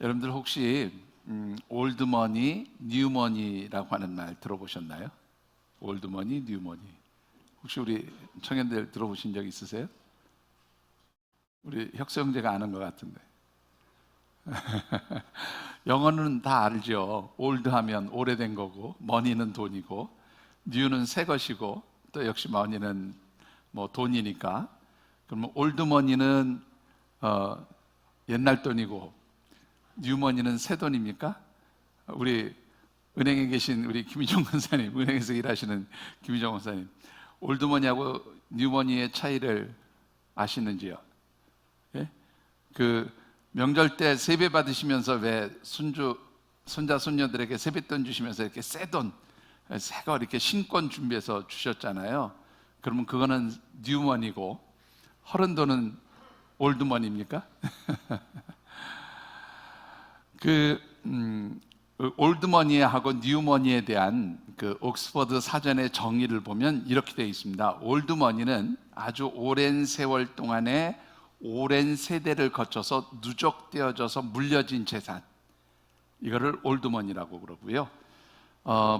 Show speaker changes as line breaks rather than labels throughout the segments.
여러분들 혹시 올드머니, 뉴머니라고 하는 말 들어보셨나요? 올드머니, 뉴머니. 혹시 우리 청년들 들어보신 적 있으세요? 우리 혁수 형제가 아는 것 같은데. 영어는 다 알죠. 올드 하면 오래된 거고, 머니는 돈이고, 뉴는 새 것이고, 또 역시 머니는 뭐 돈이니까. 그러면 올드머니는 옛날 돈이고, 뉴머니는 새 돈입니까? 우리 은행에 계신 우리 김희정 권사님, 은행에서 일하시는 김희정 권사님, 올드머니하고 뉴머니의 차이를 아시는지요? 예? 그 명절 때 세배 받으시면서 왜 손자 손녀들에게 세뱃돈 주시면서 이렇게 새 돈, 새 거 이렇게 신권 준비해서 주셨잖아요. 그러면 그거는 뉴머니고 허른 돈은 올드머니입니까? 올드머니하고 뉴머니에 대한 그 옥스퍼드 사전의 정의를 보면 이렇게 되어 있습니다. 올드머니는 아주 오랜 세월 동안에 오랜 세대를 거쳐서 누적되어져서 물려진 재산, 이거를 올드머니라고 그러고요.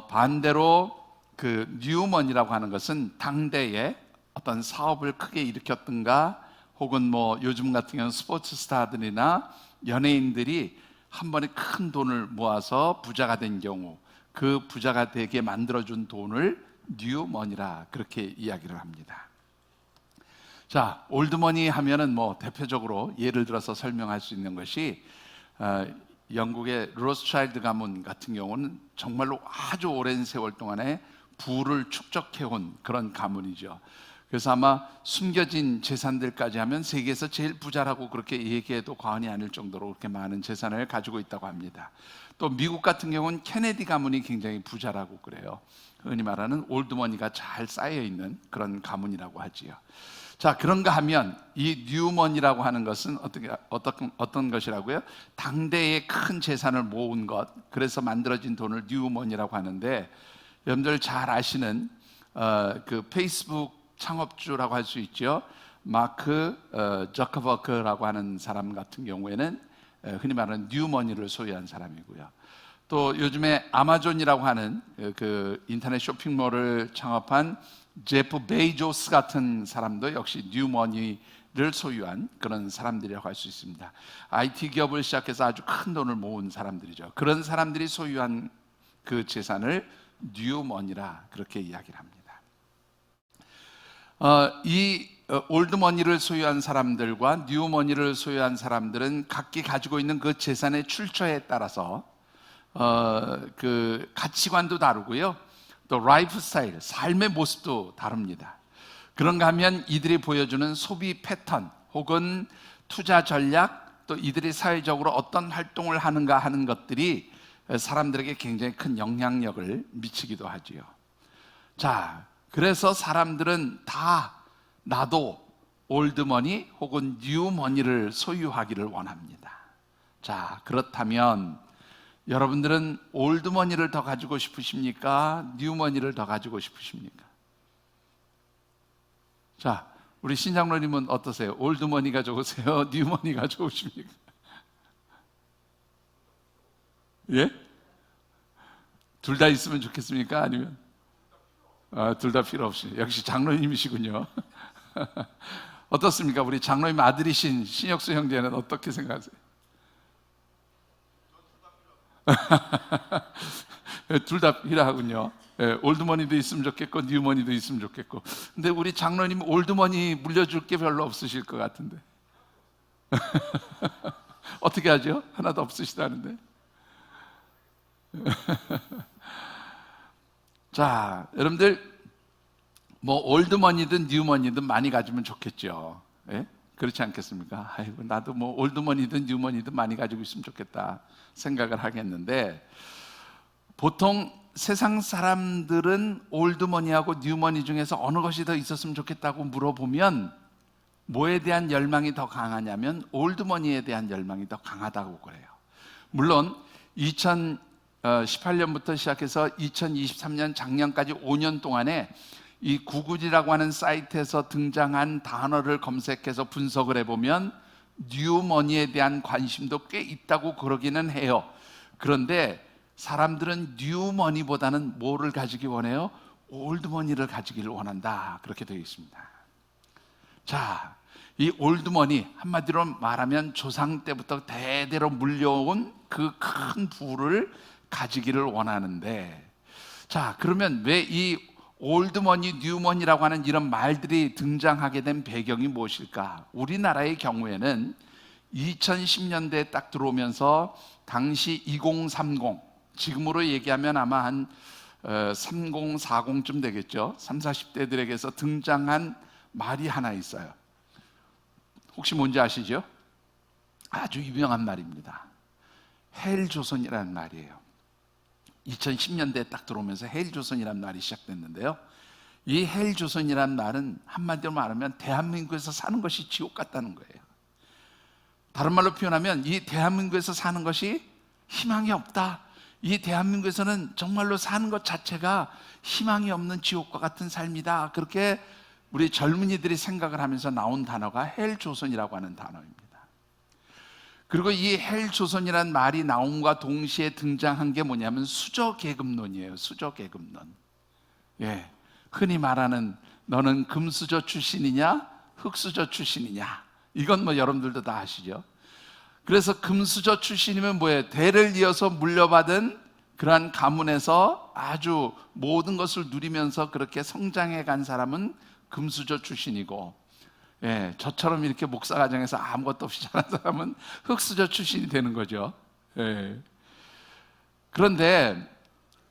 반대로 그 뉴머니라고 하는 것은 당대에 어떤 사업을 크게 일으켰든가, 혹은 뭐 요즘 같은 경우는 스포츠 스타들이나 연예인들이 한 번에 큰 돈을 모아서 부자가 된 경우, 그 부자가 되게 만들어준 돈을 뉴머니라 그렇게 이야기를 합니다. 자, 올드머니 하면은 뭐 대표적으로 예를 들어서 설명할 수 있는 것이 영국의 로스차일드 가문 같은 경우는 정말로 아주 오랜 세월 동안에 부를 축적해온 그런 가문이죠. 그래서 아마 숨겨진 재산들까지 하면 세계에서 제일 부자라고 그렇게 얘기해도 과언이 아닐 정도로 그렇게 많은 재산을 가지고 있다고 합니다. 또 미국 같은 경우는 케네디 가문이 굉장히 부자라고 그래요. 흔히 말하는 올드머니가 잘 쌓여있는 그런 가문이라고 하지요. 자, 그런가 하면 이 뉴머니라고 하는 것은 어떤 것이라고요? 당대의 큰 재산을 모은 것, 그래서 만들어진 돈을 뉴머니라고 하는데, 여러분들 잘 아시는 그 페이스북 창업주라고 할 수 있죠. 마크 저커버그라고 하는 사람 같은 경우에는 흔히 말하는 뉴머니를 소유한 사람이고요. 또 요즘에 아마존이라고 하는 그 인터넷 쇼핑몰을 창업한 제프 베이조스 같은 사람도 역시 뉴머니를 소유한 그런 사람들이라고 할 수 있습니다. IT 기업을 시작해서 아주 큰 돈을 모은 사람들이죠. 그런 사람들이 소유한 그 재산을 뉴머니라 그렇게 이야기를 합니다. 이 올드머니를 소유한 사람들과 뉴머니를 소유한 사람들은 각기 가지고 있는 그 재산의 출처에 따라서 그 가치관도 다르고요, 또 라이프 스타일, 삶의 모습도 다릅니다. 그런가 하면 이들이 보여주는 소비 패턴 혹은 투자 전략, 또 이들이 사회적으로 어떤 활동을 하는가 하는 것들이 사람들에게 굉장히 큰 영향력을 미치기도 하지요. 자, 그래서 사람들은 다 나도 올드머니 혹은 뉴머니를 소유하기를 원합니다. 자, 그렇다면 여러분들은 올드머니를 더 가지고 싶으십니까? 뉴머니를 더 가지고 싶으십니까? 자, 우리 신장로님은 어떠세요? 올드머니가 좋으세요? 뉴머니가 좋으십니까? 예? 둘 다 있으면 좋겠습니까? 아니면? 둘 다 필요 없이. 역시 장로님이시군요. 어떻습니까? 우리 장로님 아들이신 신혁수 형제는 어떻게 생각하세요? 둘 다 필요하군요. 올드머니도 있으면 좋겠고 뉴머니도 있으면 좋겠고. 근데 우리 장로님 올드머니 물려줄 게 별로 없으실 것 같은데. 어떻게 하죠? 하나도 없으시다는데. 자, 여러분들 뭐 올드머니든 뉴머니든 많이 가지면 좋겠죠. 예? 그렇지 않겠습니까? 아이고, 나도 뭐 올드머니든 뉴머니든 많이 가지고 있으면 좋겠다 생각을 하겠는데, 보통 세상 사람들은 올드머니하고 뉴머니 중에서 어느 것이 더 있었으면 좋겠다고 물어보면 뭐에 대한 열망이 더 강하냐면 올드머니에 대한 열망이 더 강하다고 그래요. 물론 2018년부터 시작해서 2023년 작년까지 5년 동안에 이 구글이라고 하는 사이트에서 등장한 단어를 검색해서 분석을 해보면 뉴머니에 대한 관심도 꽤 있다고 그러기는 해요. 그런데 사람들은 뉴머니보다는 뭐를 가지기 원해요? 올드머니를 가지기를 원한다. 그렇게 되어 있습니다. 자, 이 올드머니, 한마디로 말하면 조상 때부터 대대로 물려온 그 큰 부를 가지기를 원하는데, 자, 그러면 왜 이 올드머니, 뉴머니라고 하는 이런 말들이 등장하게 된 배경이 무엇일까? 우리나라의 경우에는 2010년대에 딱 들어오면서 당시 2030, 지금으로 얘기하면 아마 한 30, 40쯤 되겠죠. 30, 40대들에게서 등장한 말이 하나 있어요. 혹시 뭔지 아시죠? 아주 유명한 말입니다. 헬조선이라는 말이에요. 2010년대에 딱 들어오면서 헬조선이라는 말이 시작됐는데요. 이 헬조선이라는 말은 한마디로 말하면 대한민국에서 사는 것이 지옥 같다는 거예요. 다른 말로 표현하면 이 대한민국에서 사는 것이 희망이 없다. 이 대한민국에서는 정말로 사는 것 자체가 희망이 없는 지옥과 같은 삶이다. 그렇게 우리 젊은이들이 생각을 하면서 나온 단어가 헬조선이라고 하는 단어입니다. 그리고 이 헬조선이라는 말이 나옴과 동시에 등장한 게 뭐냐면 수저계급론이에요. 수저계급론. 예, 흔히 말하는 너는 금수저 출신이냐 흙수저 출신이냐, 이건 뭐 여러분들도 다 아시죠. 그래서 금수저 출신이면 뭐예요? 대를 이어서 물려받은 그러한 가문에서 아주 모든 것을 누리면서 그렇게 성장해 간 사람은 금수저 출신이고, 예, 저처럼 이렇게 목사 가정에서 아무것도 없이 자란 사람은 흙수저 출신이 되는 거죠. 예. 그런데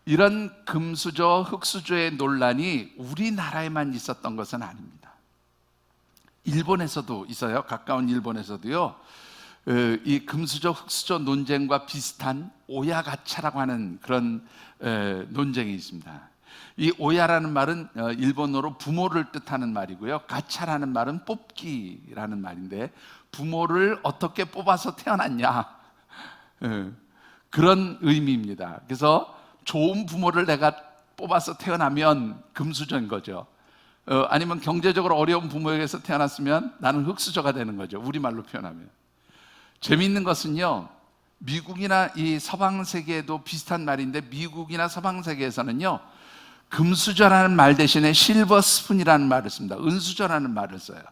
이런 금수저, 흙수저의 논란이 우리나라에만 있었던 것은 아닙니다. 일본에서도 있어요. 가까운 일본에서도요. 이 금수저, 흙수저 논쟁과 비슷한 오야가차라고 하는 그런 논쟁이 있습니다. 이 오야라는 말은 일본어로 부모를 뜻하는 말이고요. 가차라는 말은 뽑기라는 말인데, 부모를 어떻게 뽑아서 태어났냐, 그런 의미입니다. 그래서 좋은 부모를 내가 뽑아서 태어나면 금수저인 거죠. 아니면 경제적으로 어려운 부모에게서 태어났으면 나는 흙수저가 되는 거죠. 우리말로 표현하면. 재미있는 것은요, 미국이나 이 서방 세계에도 비슷한 말인데, 미국이나 서방 세계에서는요 금수저라는 말 대신에 실버 스푼이라는 말을 씁니다. 은수저라는 말을 써요.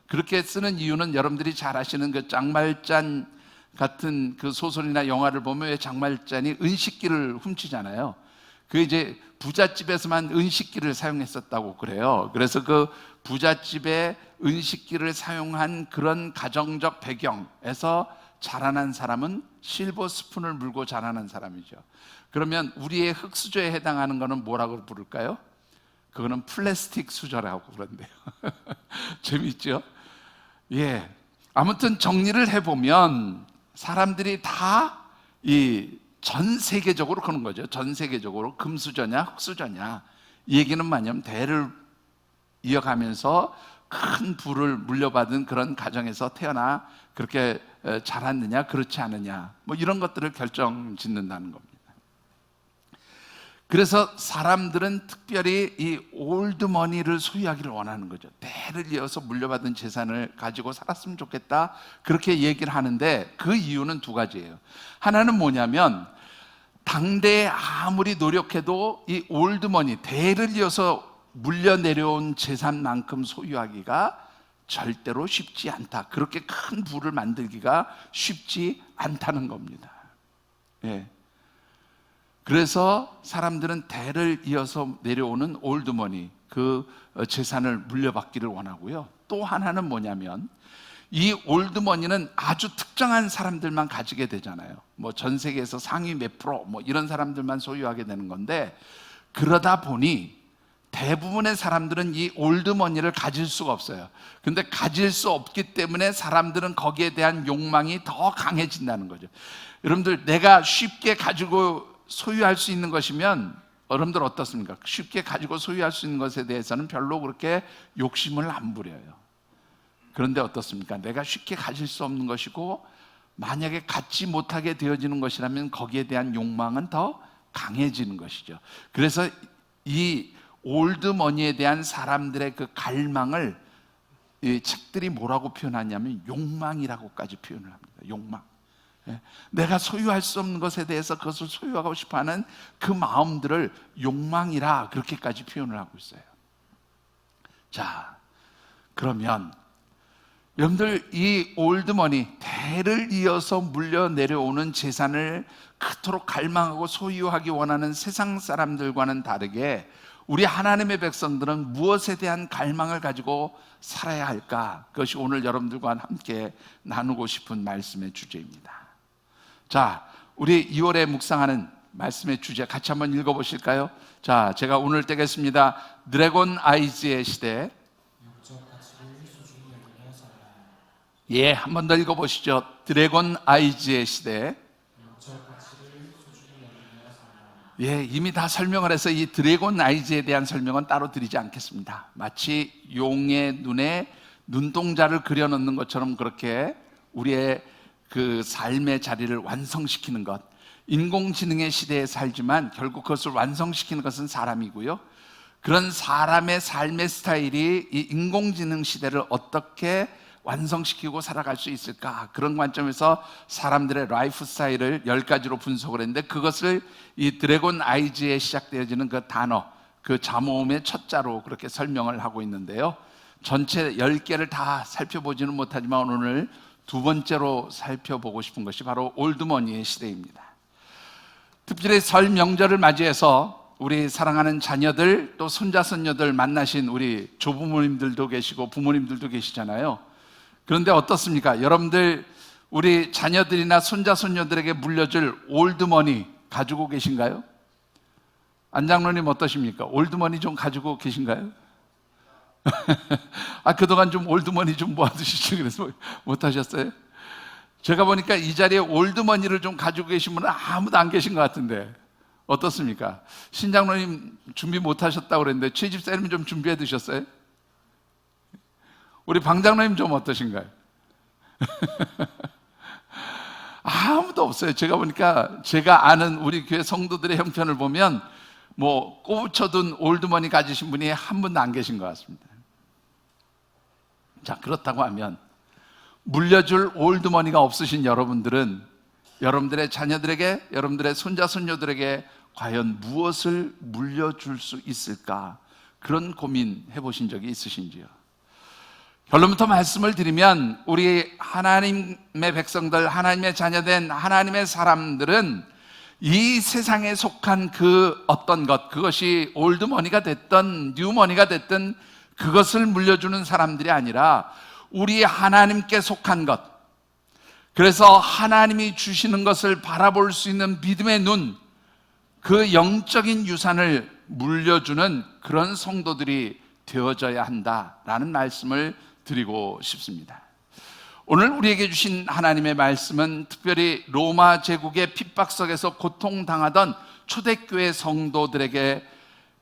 그렇게 쓰는 이유는 여러분들이 잘 아시는 그 장말짠 같은 그 소설이나 영화를 보면 왜 장말짠이 은식기를 훔치잖아요. 그 이제 부잣집에서만 은식기를 사용했었다고 그래요. 그래서 그 부잣집에 은식기를 사용한 그런 가정적 배경에서 자라난 사람은 실버 스푼을 물고 자라는 사람이죠. 그러면 우리의 흙수저에 해당하는 거는 뭐라고 부를까요? 그거는 플라스틱 수저라고 그런대요. 재밌죠? 예. 아무튼 정리를 해보면 사람들이 다 전 세계적으로 그런 거죠. 전 세계적으로 금수저냐 흙수저냐, 이 얘기는 뭐냐면 대를 이어가면서 큰 부를 물려받은 그런 가정에서 태어나 그렇게 자랐느냐 그렇지 않느냐, 뭐 이런 것들을 결정짓는다는 겁니다. 그래서 사람들은 특별히 이 올드머니를 소유하기를 원하는 거죠. 대를 이어서 물려받은 재산을 가지고 살았으면 좋겠다, 그렇게 얘기를 하는데 그 이유는 두 가지예요. 하나는 뭐냐면 당대에 아무리 노력해도 이 올드머니, 대를 이어서 물려 내려온 재산만큼 소유하기가 절대로 쉽지 않다. 그렇게 큰 부를 만들기가 쉽지 않다는 겁니다. 예. 그래서 사람들은 대를 이어서 내려오는 올드머니, 그 재산을 물려받기를 원하고요. 또 하나는 뭐냐면 이 올드머니는 아주 특정한 사람들만 가지게 되잖아요. 뭐 전 세계에서 상위 몇 프로 뭐 이런 사람들만 소유하게 되는 건데, 그러다 보니 대부분의 사람들은 이 올드머니를 가질 수가 없어요. 근데 가질 수 없기 때문에 사람들은 거기에 대한 욕망이 더 강해진다는 거죠. 여러분들, 내가 쉽게 가지고 소유할 수 있는 것이면 여러분들 어떻습니까? 쉽게 가지고 소유할 수 있는 것에 대해서는 별로 그렇게 욕심을 안 부려요. 그런데 어떻습니까? 내가 쉽게 가질 수 없는 것이고 만약에 갖지 못하게 되어지는 것이라면 거기에 대한 욕망은 더 강해지는 것이죠. 그래서 이 올드머니에 대한 사람들의 그 갈망을 이 책들이 뭐라고 표현하냐면 욕망이라고까지 표현을 합니다. 욕망. 내가 소유할 수 없는 것에 대해서 그것을 소유하고 싶어하는 그 마음들을 욕망이라 그렇게까지 표현을 하고 있어요. 자, 그러면 여러분들, 이 올드머니, 대를 이어서 물려 내려오는 재산을 그토록 갈망하고 소유하기 원하는 세상 사람들과는 다르게 우리 하나님의 백성들은 무엇에 대한 갈망을 가지고 살아야 할까? 그것이 오늘 여러분들과 함께 나누고 싶은 말씀의 주제입니다. 자, 우리 2월에 묵상하는 말씀의 주제 같이 한번 읽어보실까요? 자, 제가 오늘 떼겠습니다. 드래곤 아이즈의 시대. 예, 한 번 더 읽어보시죠. 드래곤 아이즈의 시대. 예, 이미 다 설명을 해서 이 드래곤 아이즈에 대한 설명은 따로 드리지 않겠습니다. 마치 용의 눈에 눈동자를 그려넣는 것처럼 그렇게 우리의 그 삶의 자리를 완성시키는 것, 인공지능의 시대에 살지만 결국 그것을 완성시키는 것은 사람이고요, 그런 사람의 삶의 스타일이 이 인공지능 시대를 어떻게 완성시키고 살아갈 수 있을까? 그런 관점에서 사람들의 라이프 스타일을 10가지로 분석을 했는데, 그것을 이 드래곤 아이즈에 시작되어지는 그 단어, 그 자모음의 첫 자로 그렇게 설명을 하고 있는데요, 전체 10개를 다 살펴보지는 못하지만 오늘 두 번째로 살펴보고 싶은 것이 바로 올드머니의 시대입니다. 특별히 설 명절을 맞이해서 우리 사랑하는 자녀들 또 손자 손녀들 만나신 우리 조부모님들도 계시고 부모님들도 계시잖아요. 그런데 어떻습니까? 여러분들 우리 자녀들이나 손자 손녀들에게 물려줄 올드머니 가지고 계신가요? 안장로님 어떠십니까? 올드머니 좀 가지고 계신가요? 그동안 좀 올드머니 좀 모아두시죠. 그래서 못하셨어요? 제가 보니까 이 자리에 올드머니를 좀 가지고 계신 분은 아무도 안 계신 것 같은데 어떻습니까? 신장로님 준비 못하셨다고 그랬는데 취집사님 좀 준비해 두셨어요? 우리 방장로님 좀 어떠신가요? 아무도 없어요. 제가 보니까 제가 아는 우리 교회 성도들의 형편을 보면 뭐 꼬부쳐둔 올드머니 가지신 분이 한 분도 안 계신 것 같습니다. 자, 그렇다고 하면 물려줄 올드머니가 없으신 여러분들은 여러분들의 자녀들에게, 여러분들의 손자 손녀들에게 과연 무엇을 물려줄 수 있을까? 그런 고민 해보신 적이 있으신지요? 결론부터 말씀을 드리면 우리 하나님의 백성들, 하나님의 자녀된 하나님의 사람들은 이 세상에 속한 그 어떤 것, 그것이 올드머니가 됐든 뉴머니가 됐든 그것을 물려주는 사람들이 아니라 우리 하나님께 속한 것, 그래서 하나님이 주시는 것을 바라볼 수 있는 믿음의 눈, 그 영적인 유산을 물려주는 그런 성도들이 되어져야 한다라는 말씀을 드리고 싶습니다. 오늘 우리에게 주신 하나님의 말씀은 특별히 로마 제국의 핍박 속에서 고통당하던 초대교회 성도들에게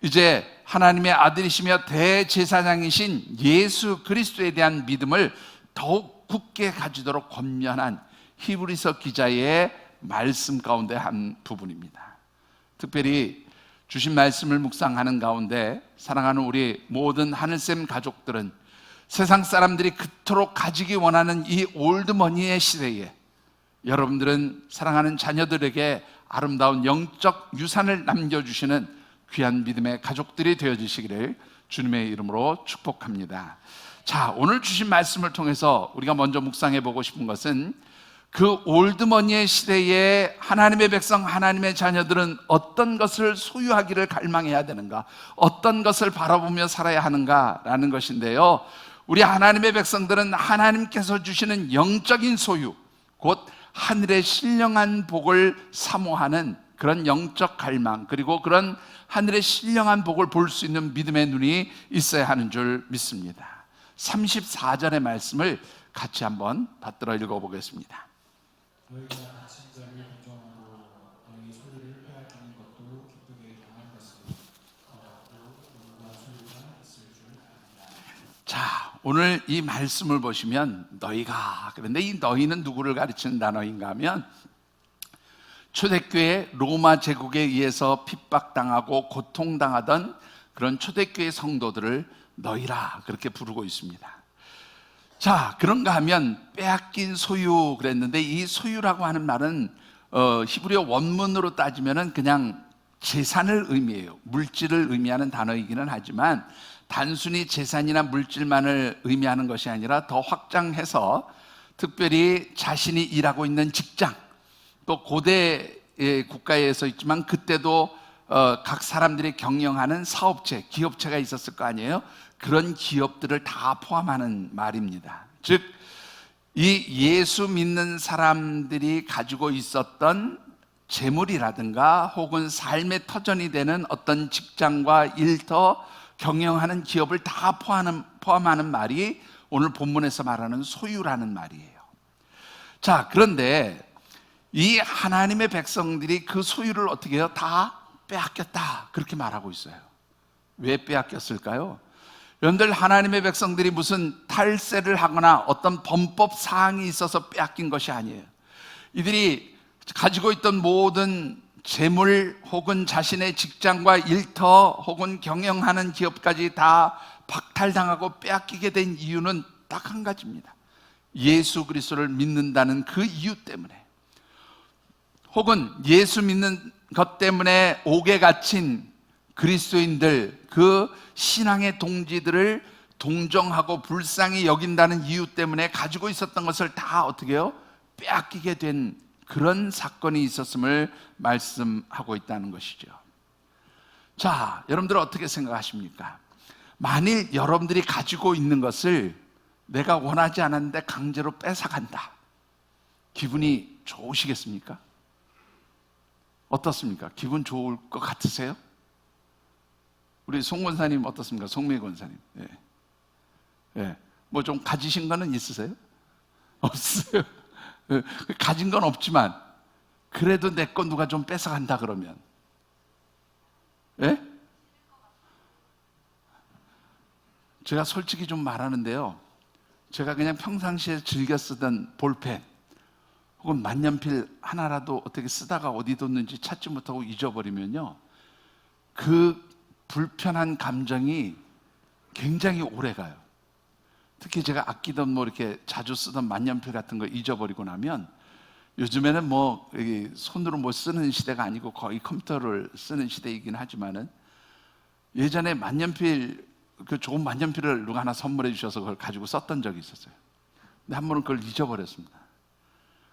이제 하나님의 아들이시며 대제사장이신 예수 그리스도에 대한 믿음을 더욱 굳게 가지도록 권면한 히브리서 기자의 말씀 가운데 한 부분입니다. 특별히 주신 말씀을 묵상하는 가운데 사랑하는 우리 모든 하늘샘 가족들은 세상 사람들이 그토록 가지기 원하는 이 올드머니의 시대에 여러분들은 사랑하는 자녀들에게 아름다운 영적 유산을 남겨주시는 귀한 믿음의 가족들이 되어주시기를 주님의 이름으로 축복합니다. 자, 오늘 주신 말씀을 통해서 우리가 먼저 묵상해 보고 싶은 것은 그 올드머니의 시대에 하나님의 백성, 하나님의 자녀들은 어떤 것을 소유하기를 갈망해야 되는가, 어떤 것을 바라보며 살아야 하는가라는 것인데요, 우리 하나님의 백성들은 하나님께서 주시는 영적인 소유, 곧 하늘의 신령한 복을 사모하는 그런 영적 갈망, 그리고 그런 하늘의 신령한 복을 볼 수 있는 믿음의 눈이 있어야 하는 줄 믿습니다. 34절의 말씀을 같이 한번 받들어 읽어보겠습니다.
너희가 다친 자를 동정하고 너희 소리를 빼앗기는 것도 기쁘게 당한 것은 더하고 돈과 소유가 있을 줄 압니다.
자, 오늘 이 말씀을 보시면 너희가, 그런데 이 너희는 누구를 가르치는 단어인가 하면 초대교회 로마 제국에 의해서 핍박당하고 고통당하던 그런 초대교회 성도들을 너희라 그렇게 부르고 있습니다. 자, 그런가 하면 빼앗긴 소유 그랬는데, 이 소유라고 하는 말은 히브리어 원문으로 따지면은 그냥 재산을 의미해요. 물질을 의미하는 단어이기는 하지만 단순히 재산이나 물질만을 의미하는 것이 아니라 더 확장해서 특별히 자신이 일하고 있는 직장, 또 고대 국가에서 있지만 그때도 각 사람들이 경영하는 사업체, 기업체가 있었을 거 아니에요. 그런 기업들을 다 포함하는 말입니다. 즉, 이 예수 믿는 사람들이 가지고 있었던 재물이라든가 혹은 삶의 터전이 되는 어떤 직장과 일터, 경영하는 기업을 다 포함하는 말이 오늘 본문에서 말하는 소유라는 말이에요. 자, 그런데 이 하나님의 백성들이 그 소유를 어떻게 해요? 다 빼앗겼다, 그렇게 말하고 있어요. 왜 빼앗겼을까요? 여러분들, 하나님의 백성들이 무슨 탈세를 하거나 어떤 범법 사항이 있어서 빼앗긴 것이 아니에요. 이들이 가지고 있던 모든 재물 혹은 자신의 직장과 일터 혹은 경영하는 기업까지 다 박탈당하고 빼앗기게 된 이유는 딱 한 가지입니다. 예수 그리스도를 믿는다는 그 이유 때문에, 혹은 예수 믿는 것 때문에 옥에 갇힌 그리스도인들, 그 신앙의 동지들을 동정하고 불쌍히 여긴다는 이유 때문에 가지고 있었던 것을 다 어떻게 해요? 빼앗기게 된 그런 사건이 있었음을 말씀하고 있다는 것이죠. 자, 여러분들 어떻게 생각하십니까? 만일 여러분들이 가지고 있는 것을 내가 원하지 않았는데 강제로 뺏어간다, 기분이 좋으시겠습니까? 어떻습니까? 기분 좋을 것 같으세요? 우리 송 권사님 어떻습니까? 송미 권사님. 예. 예. 뭐 좀 가지신 거는 있으세요? 없어요. 예. 가진 건 없지만 그래도 내 거 누가 좀 뺏어간다 그러면, 예? 제가 솔직히 좀 말하는데요, 제가 그냥 평상시에 즐겨 쓰던 볼펜 혹은 만년필 하나라도 어떻게 쓰다가 어디 뒀는지 찾지 못하고 잊어버리면요, 그 불편한 감정이 굉장히 오래가요. 특히 제가 아끼던 뭐 이렇게 자주 쓰던 만년필 같은 거 잊어버리고 나면, 요즘에는 뭐 손으로 뭐 쓰는 시대가 아니고 거의 컴퓨터를 쓰는 시대이긴 하지만은, 예전에 만년필, 그 좋은 만년필을 누가 하나 선물해 주셔서 그걸 가지고 썼던 적이 있었어요. 근데 한 번은 그걸 잊어버렸습니다.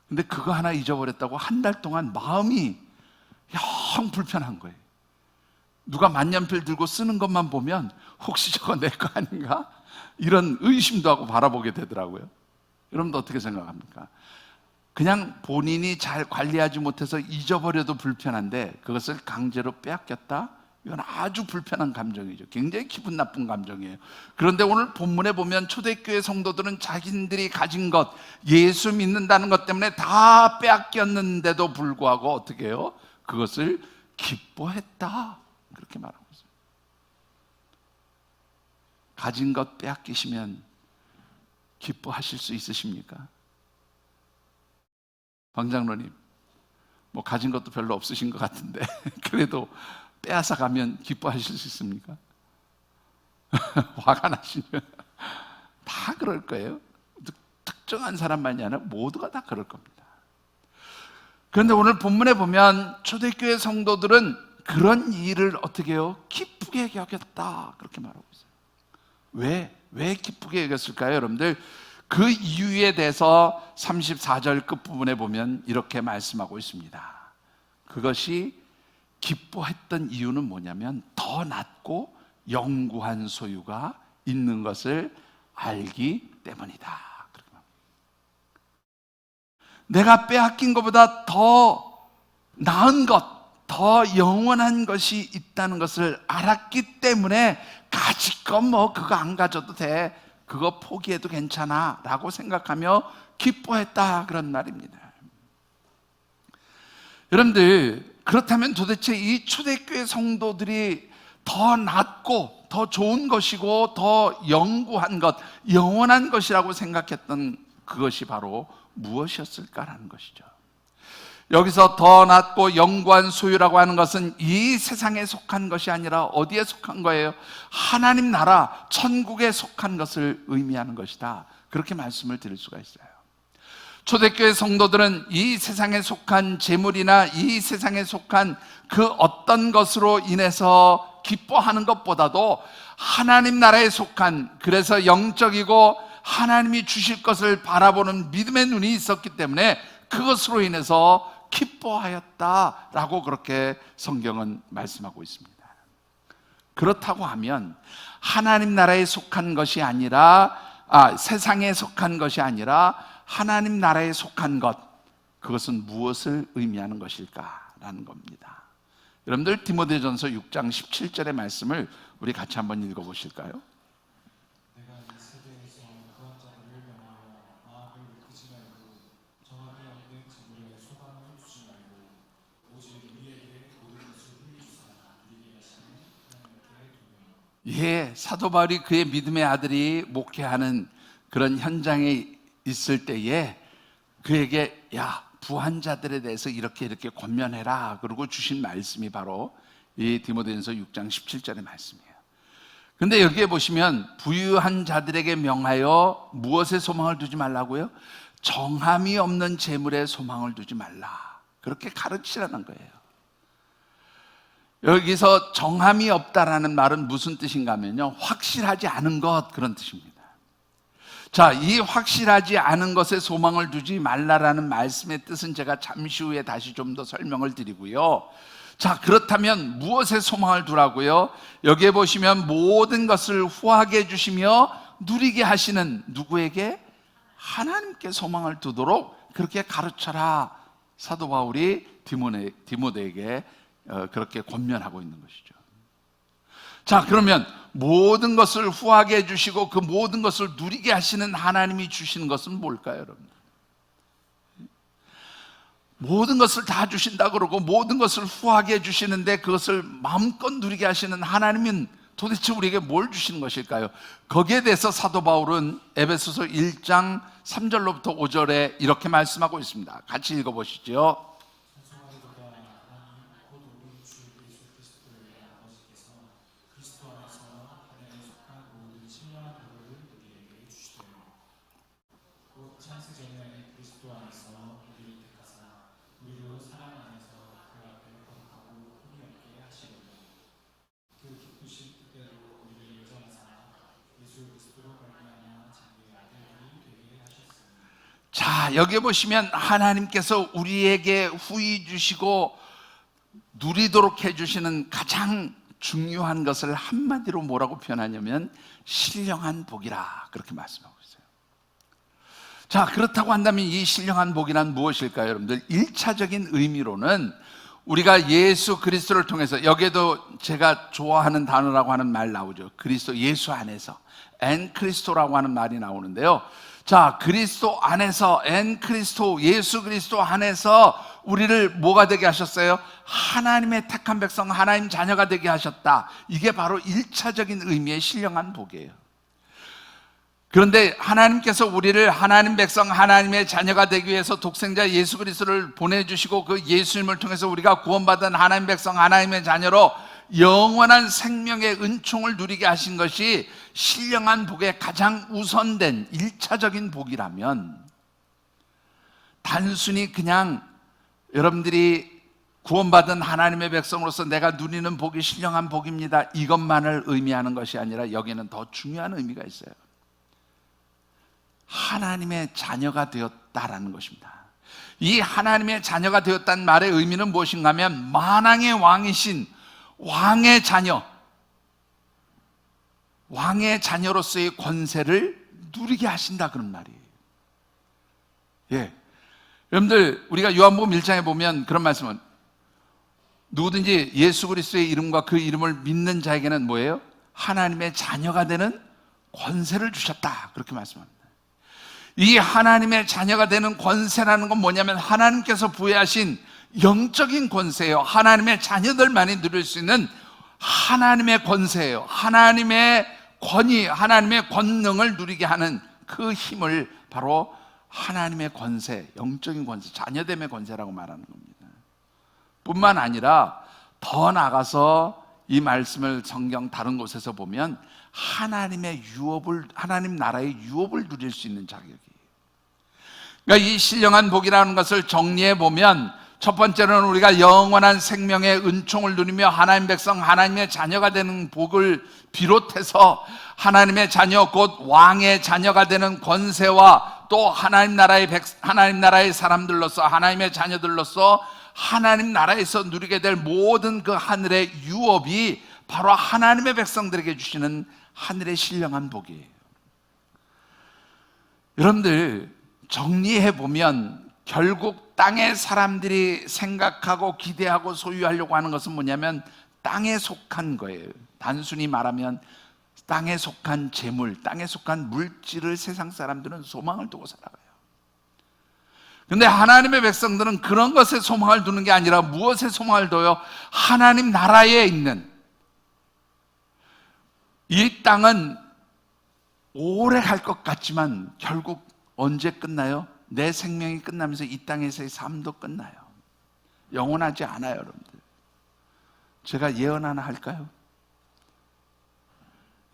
근데 그거 하나 잊어버렸다고 한 달 동안 마음이 영 불편한 거예요. 누가 만년필 들고 쓰는 것만 보면 혹시 저거 내 거 아닌가? 이런 의심도 하고 바라보게 되더라고요. 여러분도 어떻게 생각합니까? 그냥 본인이 잘 관리하지 못해서 잊어버려도 불편한데 그것을 강제로 빼앗겼다? 이건 아주 불편한 감정이죠. 굉장히 기분 나쁜 감정이에요. 그런데 오늘 본문에 보면 초대교회 성도들은 자신들이 가진 것, 예수 믿는다는 것 때문에 다 빼앗겼는데도 불구하고 어떻게 해요? 그것을 기뻐했다, 그렇게 말하고 있어요. 가진 것 빼앗기시면 기뻐하실 수 있으십니까? 방장로님, 뭐 가진 것도 별로 없으신 것 같은데 그래도 빼앗아 가면 기뻐하실 수 있습니까? 화가 나시면 다 그럴 거예요. 특정한 사람만이 아니라 모두가 다 그럴 겁니다. 그런데 오늘 본문에 보면 초대교회 성도들은 그런 일을 어떻게 해요? 기쁘게 여겼다, 그렇게 말하고 있어요. 왜 기쁘게 여겼을까요, 여러분들? 그 이유에 대해서 34절 끝부분에 보면 이렇게 말씀하고 있습니다. 그것이 기뻐했던 이유는 뭐냐면 더 낮고 영구한 소유가 있는 것을 알기 때문이다. 내가 빼앗긴 것보다 더 나은 것, 더 영원한 것이 있다는 것을 알았기 때문에 가질 건 뭐 그거 안 가져도 돼, 그거 포기해도 괜찮아 라고 생각하며 기뻐했다, 그런 말입니다. 여러분들, 그렇다면 도대체 이 초대교회 성도들이 더 낫고 더 좋은 것이고 더 영구한 것, 영원한 것이라고 생각했던 그것이 바로 무엇이었을까라는 것이죠. 여기서 더 낫고 영구한 소유라고 하는 것은 이 세상에 속한 것이 아니라 어디에 속한 거예요? 하나님 나라, 천국에 속한 것을 의미하는 것이다, 그렇게 말씀을 드릴 수가 있어요. 초대교회 성도들은 이 세상에 속한 재물이나 이 세상에 속한 그 어떤 것으로 인해서 기뻐하는 것보다도 하나님 나라에 속한, 그래서 영적이고 하나님이 주실 것을 바라보는 믿음의 눈이 있었기 때문에 그것으로 인해서 기뻐하였다라고 그렇게 성경은 말씀하고 있습니다. 그렇다고 하면 하나님 나라에 속한 것이 아니라 세상에 속한 것이 아니라 하나님 나라에 속한 것, 그것은 무엇을 의미하는 것일까라는 겁니다. 여러분들 디모데전서 6장 17절의 말씀을 우리 같이 한번 읽어보실까요?
내가 이 세대에서 그한 자들을 명하여 마음을 울리지 말고 정함이 없는 재물에 소망을 두지 말고 오직 우리에게 모든 것을 흘리사 우리에게 하시는 하나님께 두며.
예, 사도 바울이 그의 믿음의 아들이 목회하는 그런 현장에 있을 때에 그에게 부한 자들에 대해서 이렇게 권면해라 그러고 주신 말씀이 바로 이 디모데전서 6장 17절의 말씀이에요. 근데 여기에 보시면 부유한 자들에게 명하여 무엇에 소망을 두지 말라고요? 정함이 없는 재물에 소망을 두지 말라, 그렇게 가르치라는 거예요. 여기서 정함이 없다라는 말은 무슨 뜻인가 하면요, 확실하지 않은 것, 그런 뜻입니다. 자, 이 확실하지 않은 것에 소망을 두지 말라라는 말씀의 뜻은 제가 잠시 후에 다시 좀 더 설명을 드리고요. 자, 그렇다면 무엇에 소망을 두라고요? 여기에 보시면 모든 것을 후하게 해주시며 누리게 하시는 누구에게? 하나님께 소망을 두도록 그렇게 가르쳐라, 사도 바울이 디모데에게 그렇게 권면하고 있는 것이죠. 자, 그러면 모든 것을 후하게 해주시고 그 모든 것을 누리게 하시는 하나님이 주시는 것은 뭘까요, 여러분? 모든 것을 다 주신다 그러고 모든 것을 후하게 해주시는데 그것을 마음껏 누리게 하시는 하나님은 도대체 우리에게 뭘 주시는 것일까요? 거기에 대해서 사도 바울은 에베소서 1장 3절로부터 5절에 이렇게 말씀하고 있습니다. 같이 읽어보시죠.
찬송하리로다. 하나님 곧 우리 주 예수 그리스도의 아버지께서 그리스도 안에서 하나님에 속한 모든 신령한 복을 우리에게 주시되 곧 창세 전에 그리스도 안에서 우리를 택하사 우리로 사랑 안에서 그 앞에 거룩하고 흠이 없게 하시려고 그 기쁘신 뜻대로 우리를 인정하사 예수 그리스도로 말미암아 자기의 아들들이 되게 하셨습니다.
자, 여기 보시면 하나님께서 우리에게 후히 주시고 누리도록 해주시는 가장 중요한 것을 한마디로 뭐라고 표현하냐면 신령한 복이라, 그렇게 말씀하고 있어요. 자, 그렇다고 한다면 이 신령한 복이란 무엇일까요, 여러분들? 1차적인 의미로는 우리가 예수 그리스도를 통해서, 여기에도 제가 좋아하는 단어라고 하는 말 나오죠. 그리스도, 예수 안에서, 엔 크리스토라고 하는 말이 나오는데요. 자, 그리스도 안에서, 엔 크리스토, 예수 그리스도 안에서 우리를 뭐가 되게 하셨어요? 하나님의 택한 백성, 하나님 자녀가 되게 하셨다. 이게 바로 1차적인 의미의 신령한 복이에요. 그런데 하나님께서 우리를 하나님 백성, 하나님의 자녀가 되기 위해서 독생자 예수 그리스도를 보내주시고 그 예수님을 통해서 우리가 구원받은 하나님 백성, 하나님의 자녀로 영원한 생명의 은총을 누리게 하신 것이 신령한 복의 가장 우선된 1차적인 복이라면, 단순히 그냥 여러분들이 구원받은 하나님의 백성으로서 내가 누리는 복이 신령한 복입니다, 이것만을 의미하는 것이 아니라 여기는 더 중요한 의미가 있어요. 하나님의 자녀가 되었다라는 것입니다. 이 하나님의 자녀가 되었다는 말의 의미는 무엇인가 하면 만왕의 왕이신 왕의 자녀, 왕의 자녀로서의 권세를 누리게 하신다, 그런 말이에요. 예, 여러분들 우리가 요한복음 1장에 보면 그런 말씀은, 누구든지 예수 그리스도의 이름과 그 이름을 믿는 자에게는 뭐예요? 하나님의 자녀가 되는 권세를 주셨다, 그렇게 말씀합니다. 이 하나님의 자녀가 되는 권세라는 건 뭐냐면 하나님께서 부여하신 영적인 권세예요. 하나님의 자녀들만이 누릴 수 있는 하나님의 권세예요. 하나님의 권위, 하나님의 권능을 누리게 하는 그 힘을 바로 하나님의 권세, 영적인 권세, 자녀됨의 권세라고 말하는 겁니다. 뿐만 아니라 더 나아가서 이 말씀을 성경 다른 곳에서 보면 하나님 나라의 유업을 누릴 수 있는 자격이에요. 그러니까 이 신령한 복이라는 것을 정리해 보면, 첫 번째로는 우리가 영원한 생명의 은총을 누리며 하나님 백성, 하나님의 자녀가 되는 복을 비롯해서 하나님의 자녀, 곧 왕의 자녀가 되는 권세와 또 하나님 나라의 사람들로서, 하나님의 자녀들로서 하나님 나라에서 누리게 될 모든 그 하늘의 유업이 바로 하나님의 백성들에게 주시는 하늘의 신령한 복이에요. 여러분들, 정리해 보면 결국 땅의 사람들이 생각하고 기대하고 소유하려고 하는 것은 뭐냐면 땅에 속한 거예요. 단순히 말하면 땅에 속한 재물, 땅에 속한 물질을 세상 사람들은 소망을 두고 살아가요. 근데 하나님의 백성들은 그런 것에 소망을 두는 게 아니라 무엇에 소망을 둬요? 하나님 나라에 있는, 이 땅은 오래 갈 것 같지만 결국 언제 끝나요? 내 생명이 끝나면서 이 땅에서의 삶도 끝나요. 영원하지 않아요, 여러분들. 제가 예언 하나 할까요?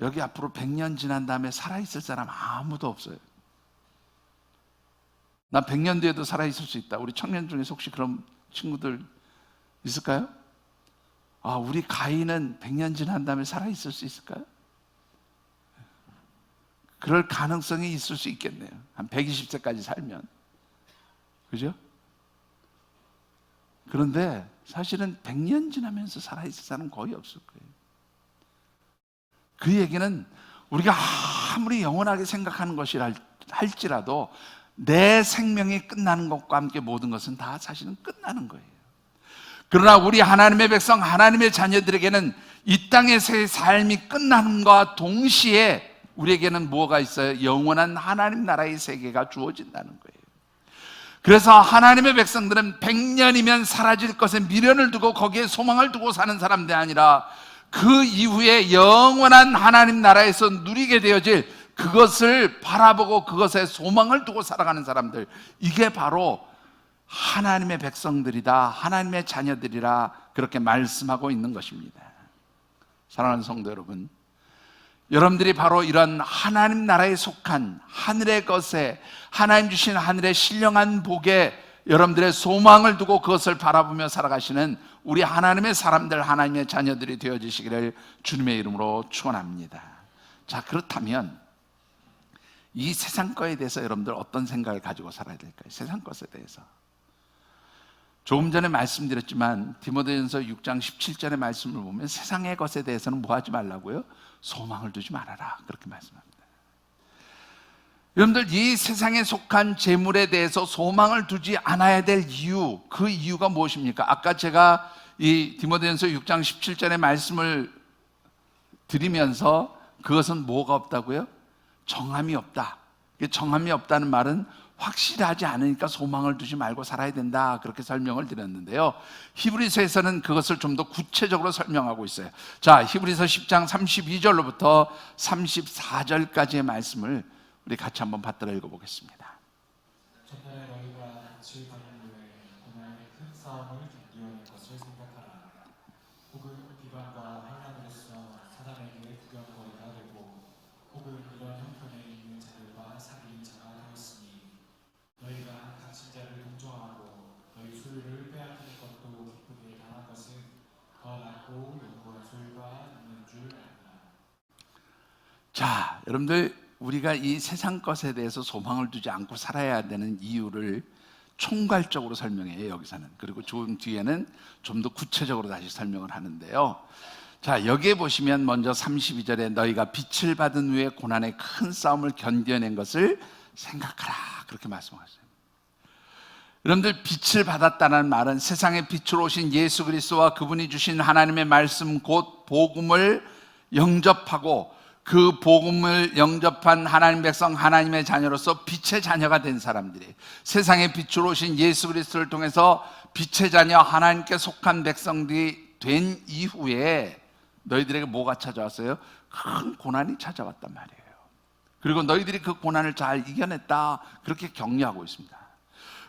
여기 앞으로 100년 지난 다음에 살아있을 사람 아무도 없어요. 나 100년 뒤에도 살아있을 수 있다. 우리 청년 중에서 혹시 그런 친구들 있을까요? 우리 가인은 100년 지난 다음에 살아있을 수 있을까요? 그럴 가능성이 있을 수 있겠네요. 한 120세까지 살면. 그죠? 그런데 사실은 100년 지나면서 살아있을 사람은 거의 없을 거예요. 그 얘기는 우리가 아무리 영원하게 생각하는 것이라 할지라도 내 생명이 끝나는 것과 함께 모든 것은 다 사실은 끝나는 거예요. 그러나 우리 하나님의 백성, 하나님의 자녀들에게는 이 땅에서의 삶이 끝나는것과 동시에 우리에게는 뭐가 있어요? 영원한 하나님 나라의 세계가 주어진다는 거예요. 그래서 하나님의 백성들은 100년이면 사라질 것에 미련을 두고 거기에 소망을 두고 사는 사람들이 아니라 그 이후에 영원한 하나님 나라에서 누리게 되어질 그것을 바라보고 그것에 소망을 두고 살아가는 사람들, 이게 바로 하나님의 백성들이다, 하나님의 자녀들이라 그렇게 말씀하고 있는 것입니다. 사랑하는 성도 여러분, 여러분들이 바로 이런 하나님 나라에 속한 하늘의 것에, 하나님 주신 하늘의 신령한 복에 여러분들의 소망을 두고 그것을 바라보며 살아가시는 우리 하나님의 사람들, 하나님의 자녀들이 되어지시기를 주님의 이름으로 축원합니다. 자, 그렇다면 이 세상 것에 대해서 여러분들 어떤 생각을 가지고 살아야 될까요? 세상 것에 대해서. 조금 전에 말씀드렸지만 디모데전서 6장 17절의 말씀을 보면 세상의 것에 대해서는 뭐 하지 말라고요? 소망을 두지 말아라, 그렇게 말씀합니다. 여러분들, 이 세상에 속한 재물에 대해서 소망을 두지 않아야 될 이유, 그 이유가 무엇입니까? 아까 제가 이 디모데전서 6장 17절의 말씀을 드리면서 그것은 뭐가 없다고요? 정함이 없다. 정함이 없다는 말은 확실하지 않으니까 소망을 두지 말고 살아야 된다, 그렇게 설명을 드렸는데요. 히브리서에서는 그것을 좀 더 구체적으로 설명하고 있어요. 자, 히브리서 10장 32절로부터 34절까지의 말씀을 우리 같이 한번 받들어 읽어보겠습니다.
전날에 너희가 질 받은 후에 고난의 큰 싸움을 견디어낼 것을 생각하라. 혹은 비방과 환난으로서 사단에게 구경거리가 되고, 혹은 이런 형편에 있는 자들과 사귀인 자가 되었으니, 너희가 갇힌 자를 동정하고 너희 소유를 빼앗기는 것도 기쁘게 당한 것은 더 낫고 영원한 소유가 있는 줄 알라.
자, 여러분들, 우리가 이 세상 것에 대해서 소망을 두지 않고 살아야 되는 이유를 총괄적으로 설명해요, 여기서는. 그리고 조금 뒤에는 좀 더 구체적으로 다시 설명을 하는데요. 자, 여기에 보시면 먼저 32절에 너희가 빛을 받은 후에 고난의 큰 싸움을 견뎌낸 것을 생각하라, 그렇게 말씀하셨어요. 여러분들, 빛을 받았다는 말은 세상의 빛으로 오신 예수 그리스도와 그분이 주신 하나님의 말씀, 곧 복음을 영접하고 그 복음을 영접한 하나님 백성, 하나님의 자녀로서 빛의 자녀가 된 사람들이, 세상의 빛으로 오신 예수 그리스도를 통해서 빛의 자녀, 하나님께 속한 백성들이 된 이후에 너희들에게 뭐가 찾아왔어요? 큰 고난이 찾아왔단 말이에요. 그리고 너희들이 그 고난을 잘 이겨냈다, 그렇게 격려하고 있습니다.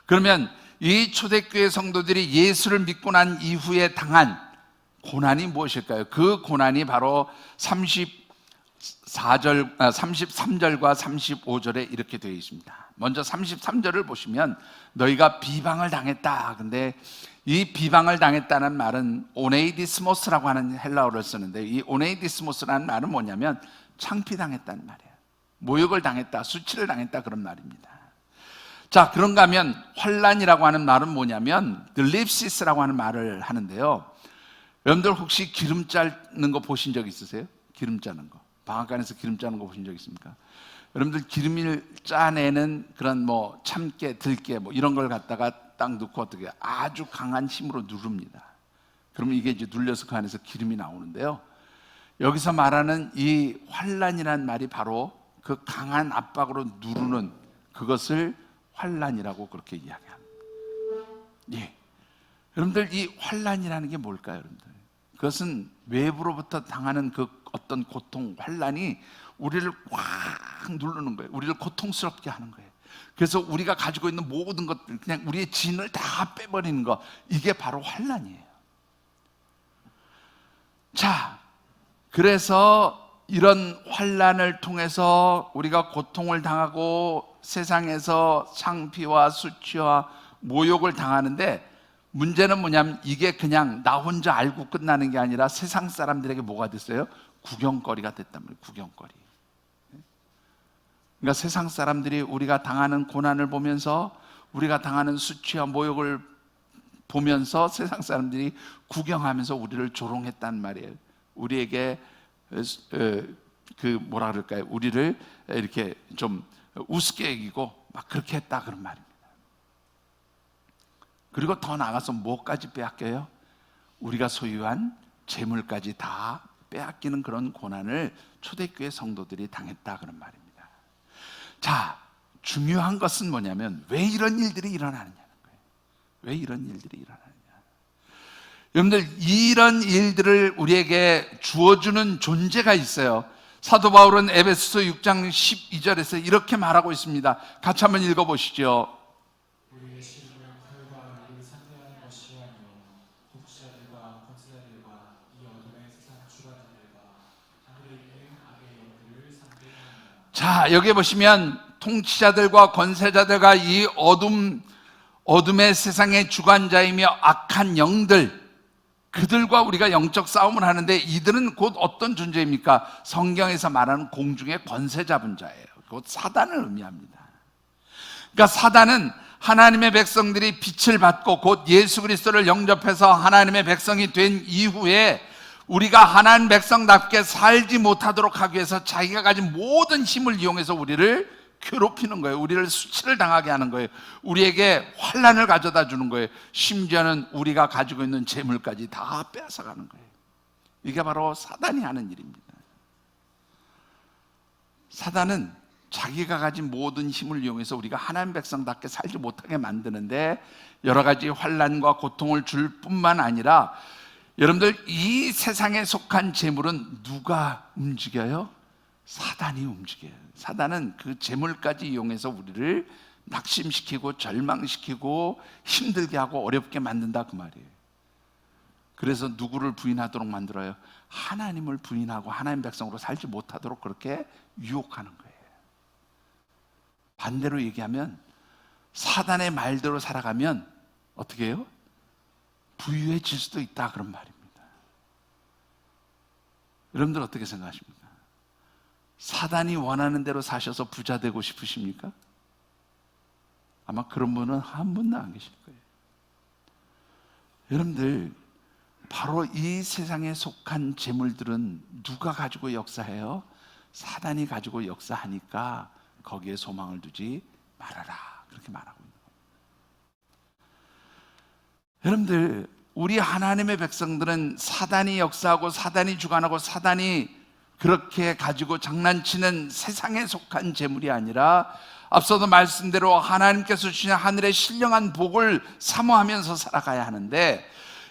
그러면 이 초대교회 성도들이 예수를 믿고 난 이후에 당한 고난이 무엇일까요? 그 고난이 바로 33절과 35절에 이렇게 되어 있습니다. 먼저 33절을 보시면 너희가 비방을 당했다. 근데 이 비방을 당했다는 말은 오네이디스모스라고 하는 헬라어를 쓰는데, 이 오네이디스모스라는 말은 뭐냐면 창피당했다는 말이에요. 모욕을 당했다, 수치를 당했다, 그런 말입니다. 자, 그런가 하면 환난이라고 하는 말은 뭐냐면 들립시스라고 하는 말을 하는데요. 여러분들 혹시 기름 짜는 거 보신 적 있으세요? 기름 짜는 거, 방앗간에서 기름 짜는 거 보신 적 있습니까? 여러분들 기름을 짜내는 그런 뭐 참깨, 들깨 뭐 이런 걸 갖다가 딱 넣고 어떻게 아주 강한 힘으로 누릅니다. 그러면 이게 이제 눌려서 그 안에서 기름이 나오는데요. 여기서 말하는 이 환난이라는 말이 바로 그 강한 압박으로 누르는 그것을 환난이라고 그렇게 이야기합니다. 예. 여러분들 이 환난이라는 게 뭘까요, 여러분들? 그것은 외부로부터 당하는 그 어떤 고통, 환난이 우리를 꽉 누르는 거예요. 우리를 고통스럽게 하는 거예요. 그래서 우리가 가지고 있는 모든 것들, 그냥 우리의 진을 다 빼버리는 거, 이게 바로 환난이에요. 자, 그래서 이런 환난을 통해서 우리가 고통을 당하고 세상에서 창피와 수치와 모욕을 당하는데, 문제는 뭐냐면 이게 그냥 나 혼자 알고 끝나는 게 아니라 세상 사람들에게 뭐가 됐어요? 구경거리가 됐단 말이에요. 구경거리. 그러니까 세상 사람들이 우리가 당하는 고난을 보면서, 우리가 당하는 수치와 모욕을 보면서 세상 사람들이 구경하면서 우리를 조롱했단 말이에요. 우리에게 그 뭐라 그럴까요? 우리를 이렇게 좀 우습게 여기고 막 그렇게 했다, 그런 말입니다. 그리고 더 나아가서 뭐까지 빼앗겨요? 우리가 소유한 재물까지 다 빼앗기는 그런 고난을 초대교회 성도들이 당했다, 그런 말입니다. 자, 중요한 것은 뭐냐면 왜 이런 일들이 일어나느냐는 거예요. 왜 이런 일들이 일어나느냐. 여러분들, 이런 일들을 우리에게 주어주는 존재가 있어요. 사도 바울은 에베소서 6장 12절에서 이렇게 말하고 있습니다. 같이 한번 읽어보시죠.
우리의 실은 혈과 육을 상대하는 것이 아니요 독자들과 권세자들과 이 어둠의 세상 주관자들과 하늘에 있는 악의 영들을 상대하느니라.
자, 여기 보시면 통치자들과 권세자들과 이 어둠의 세상의 주관자이며 악한 영들, 그들과 우리가 영적 싸움을 하는데, 이들은 곧 어떤 존재입니까? 성경에서 말하는 공중의 권세 잡은 자예요. 곧 사단을 의미합니다. 그러니까 사단은 하나님의 백성들이 빛을 받고 곧 예수 그리스도를 영접해서 하나님의 백성이 된 이후에 우리가 하나님 백성답게 살지 못하도록 하기 위해서 자기가 가진 모든 힘을 이용해서 우리를 괴롭히는 거예요. 우리를 수치를 당하게 하는 거예요. 우리에게 환난을 가져다 주는 거예요. 심지어는 우리가 가지고 있는 재물까지 다 빼앗아가는 거예요. 이게 바로 사단이 하는 일입니다. 사단은 자기가 가진 모든 힘을 이용해서 우리가 하나님 백성답게 살지 못하게 만드는데, 여러 가지 환난과 고통을 줄 뿐만 아니라, 여러분들, 이 세상에 속한 재물은 누가 움직여요? 사단이 움직여요. 사단은 그 재물까지 이용해서 우리를 낙심시키고 절망시키고 힘들게 하고 어렵게 만든다, 그 말이에요. 그래서 누구를 부인하도록 만들어요? 하나님을 부인하고 하나님 백성으로 살지 못하도록 그렇게 유혹하는 거예요. 반대로 얘기하면 사단의 말대로 살아가면 어떻게 해요? 부유해질 수도 있다, 그런 말입니다. 여러분들 어떻게 생각하십니까? 사단이 원하는 대로 사셔서 부자 되고 싶으십니까? 아마 그런 분은 한 분도 안 계실 거예요. 여러분들, 바로 이 세상에 속한 재물들은 누가 가지고 역사해요? 사단이 가지고 역사하니까 거기에 소망을 두지 말아라, 그렇게 말하고 있는 겁니다. 여러분들, 우리 하나님의 백성들은 사단이 역사하고 사단이 주관하고 사단이 그렇게 가지고 장난치는 세상에 속한 재물이 아니라, 앞서도 말씀대로 하나님께서 주신 하늘의 신령한 복을 사모하면서 살아가야 하는데,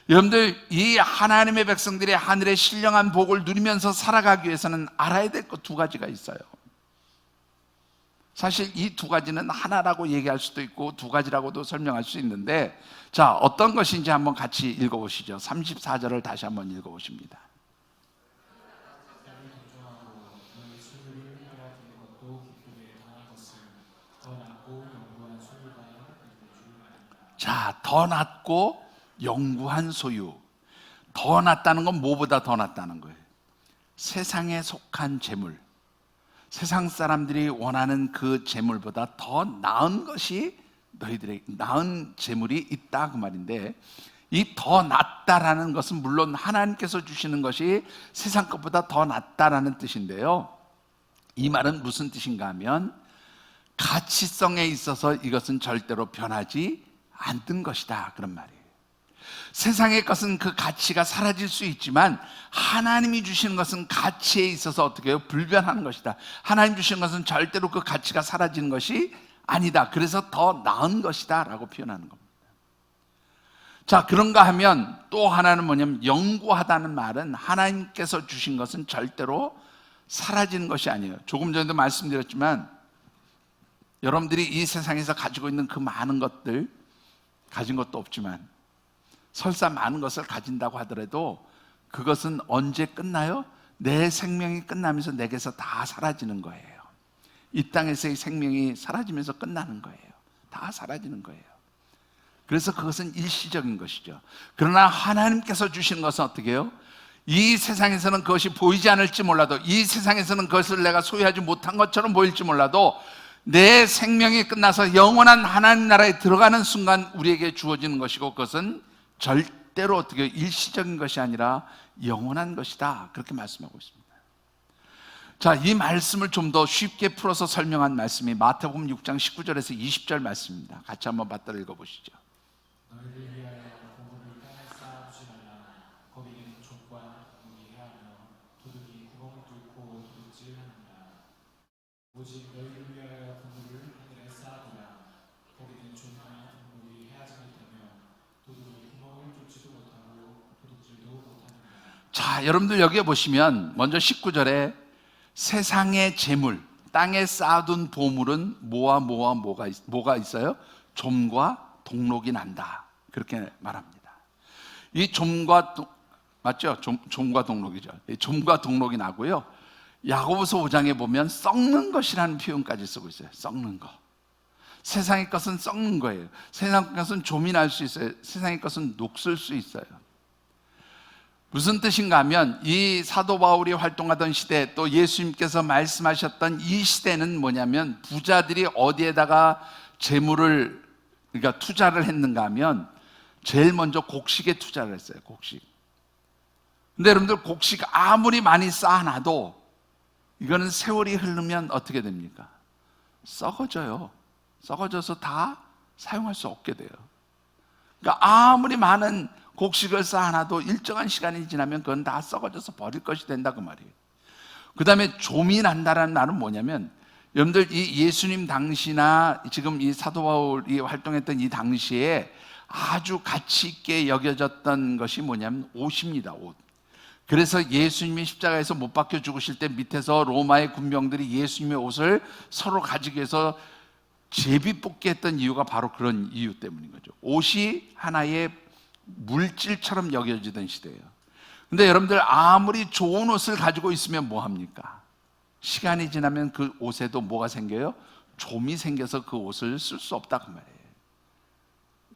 여러분들, 이 하나님의 백성들이 하늘의 신령한 복을 누리면서 살아가기 위해서는 알아야 될 것 두 가지가 있어요. 사실 이 두 가지는 하나라고 얘기할 수도 있고 두 가지라고도 설명할 수 있는데, 자, 어떤 것인지 한번 같이 읽어보시죠. 34절을 다시 한번 읽어보십니다. 자, 더 낫고 영구한 소유. 더 낫다는 건 뭐보다 더 낫다는 거예요? 세상에 속한 재물, 세상 사람들이 원하는 그 재물보다 더 나은 것이 너희들에게, 나은 재물이 있다 그 말인데, 이 더 낫다라는 것은 물론 하나님께서 주시는 것이 세상 것보다 더 낫다라는 뜻인데요, 이 말은 무슨 뜻인가 하면 가치성에 있어서 이것은 절대로 변하지 않는 것이다 그런 말이에요. 세상의 것은 그 가치가 사라질 수 있지만 하나님이 주시는 것은 가치에 있어서 어떻게 해요? 불변하는 것이다. 하나님 주시는 것은 절대로 그 가치가 사라지는 것이 아니다. 그래서 더 나은 것이다 라고 표현하는 겁니다. 자, 그런가 하면 또 하나는 뭐냐면, 영구하다는 말은 하나님께서 주신 것은 절대로 사라지는 것이 아니에요. 조금 전에도 말씀드렸지만 여러분들이 이 세상에서 가지고 있는 그 많은 것들, 가진 것도 없지만 설사 많은 것을 가진다고 하더라도 그것은 언제 끝나요? 내 생명이 끝나면서 내게서 다 사라지는 거예요. 이 땅에서의 생명이 사라지면서 끝나는 거예요. 다 사라지는 거예요. 그래서 그것은 일시적인 것이죠. 그러나 하나님께서 주시는 것은 어떻게 해요? 이 세상에서는 그것이 보이지 않을지 몰라도, 이 세상에서는 그것을 내가 소유하지 못한 것처럼 보일지 몰라도 내 생명이 끝나서 영원한 하나님 나라에 들어가는 순간 우리에게 주어지는 것이고, 그것은 절대로 어떻게 일시적인 것이 아니라 영원한 것이다, 그렇게 말씀하고 있습니다. 자, 이 말씀을 좀 더 쉽게 풀어서 설명한 말씀이 마태복음 6장 19절에서 20절 말씀입니다. 같이 한번 받들어 읽어보시죠.
너희를 위하여 보물을 땅에 쌓아두지 말라. 거기에는 족과 도둑이 해하며 도둑이 구멍을 뚫고 도둑질하느니라. 오직 너희를 위하여 보물을 하늘에 쌓아두라. 거기는 족과 도둑이 해하지 못하며 도둑이 구멍을 뚫지도 못하고 도둑질도 못하느니라.
자, 여러분들 여기에 보시면 먼저 19절에 세상의 재물, 땅에 쌓아둔 보물은 뭐가 있어요? 좀과 동록이 난다, 그렇게 말합니다. 이 좀과 맞죠? 좀과 동록이죠. 좀과 동록이 나고요, 야고보서 5장에 보면 썩는 것이라는 표현까지 쓰고 있어요. 썩는 것. 세상의 것은 썩는 거예요. 세상의 것은 좀이 날 수 있어요. 세상의 것은 녹슬 수 있어요. 무슨 뜻인가 하면 이 사도 바울이 활동하던 시대, 또 예수님께서 말씀하셨던 이 시대는 뭐냐면, 부자들이 어디에다가 재물을, 그러니까 투자를 했는가 하면 제일 먼저 곡식에 투자를 했어요. 곡식. 근데 여러분들, 곡식 아무리 많이 쌓아놔도 이거는 세월이 흐르면 어떻게 됩니까? 썩어져요. 썩어져서 다 사용할 수 없게 돼요. 그러니까 아무리 많은 곡식을 쌓아놔도 일정한 시간이 지나면 그건 다 썩어져서 버릴 것이 된다 그 말이에요. 그 다음에 좀이 난다라는 말은 뭐냐면, 여러분들 이 예수님 당시나 지금 이 사도 바울이 활동했던 이 당시에 아주 가치 있게 여겨졌던 것이 뭐냐면 옷입니다. 옷. 그래서 예수님이 십자가에서 못 박혀 죽으실 때 밑에서 로마의 군병들이 예수님의 옷을 서로 가지기 위해서 제비 뽑기 했던 이유가 바로 그런 이유 때문인 거죠. 옷이 하나의 물질처럼 여겨지던 시대예요. 근데 여러분들, 아무리 좋은 옷을 가지고 있으면 뭐 합니까? 시간이 지나면 그 옷에도 뭐가 생겨요? 좀이 생겨서 그 옷을 쓸 수 없다 그 말이에요.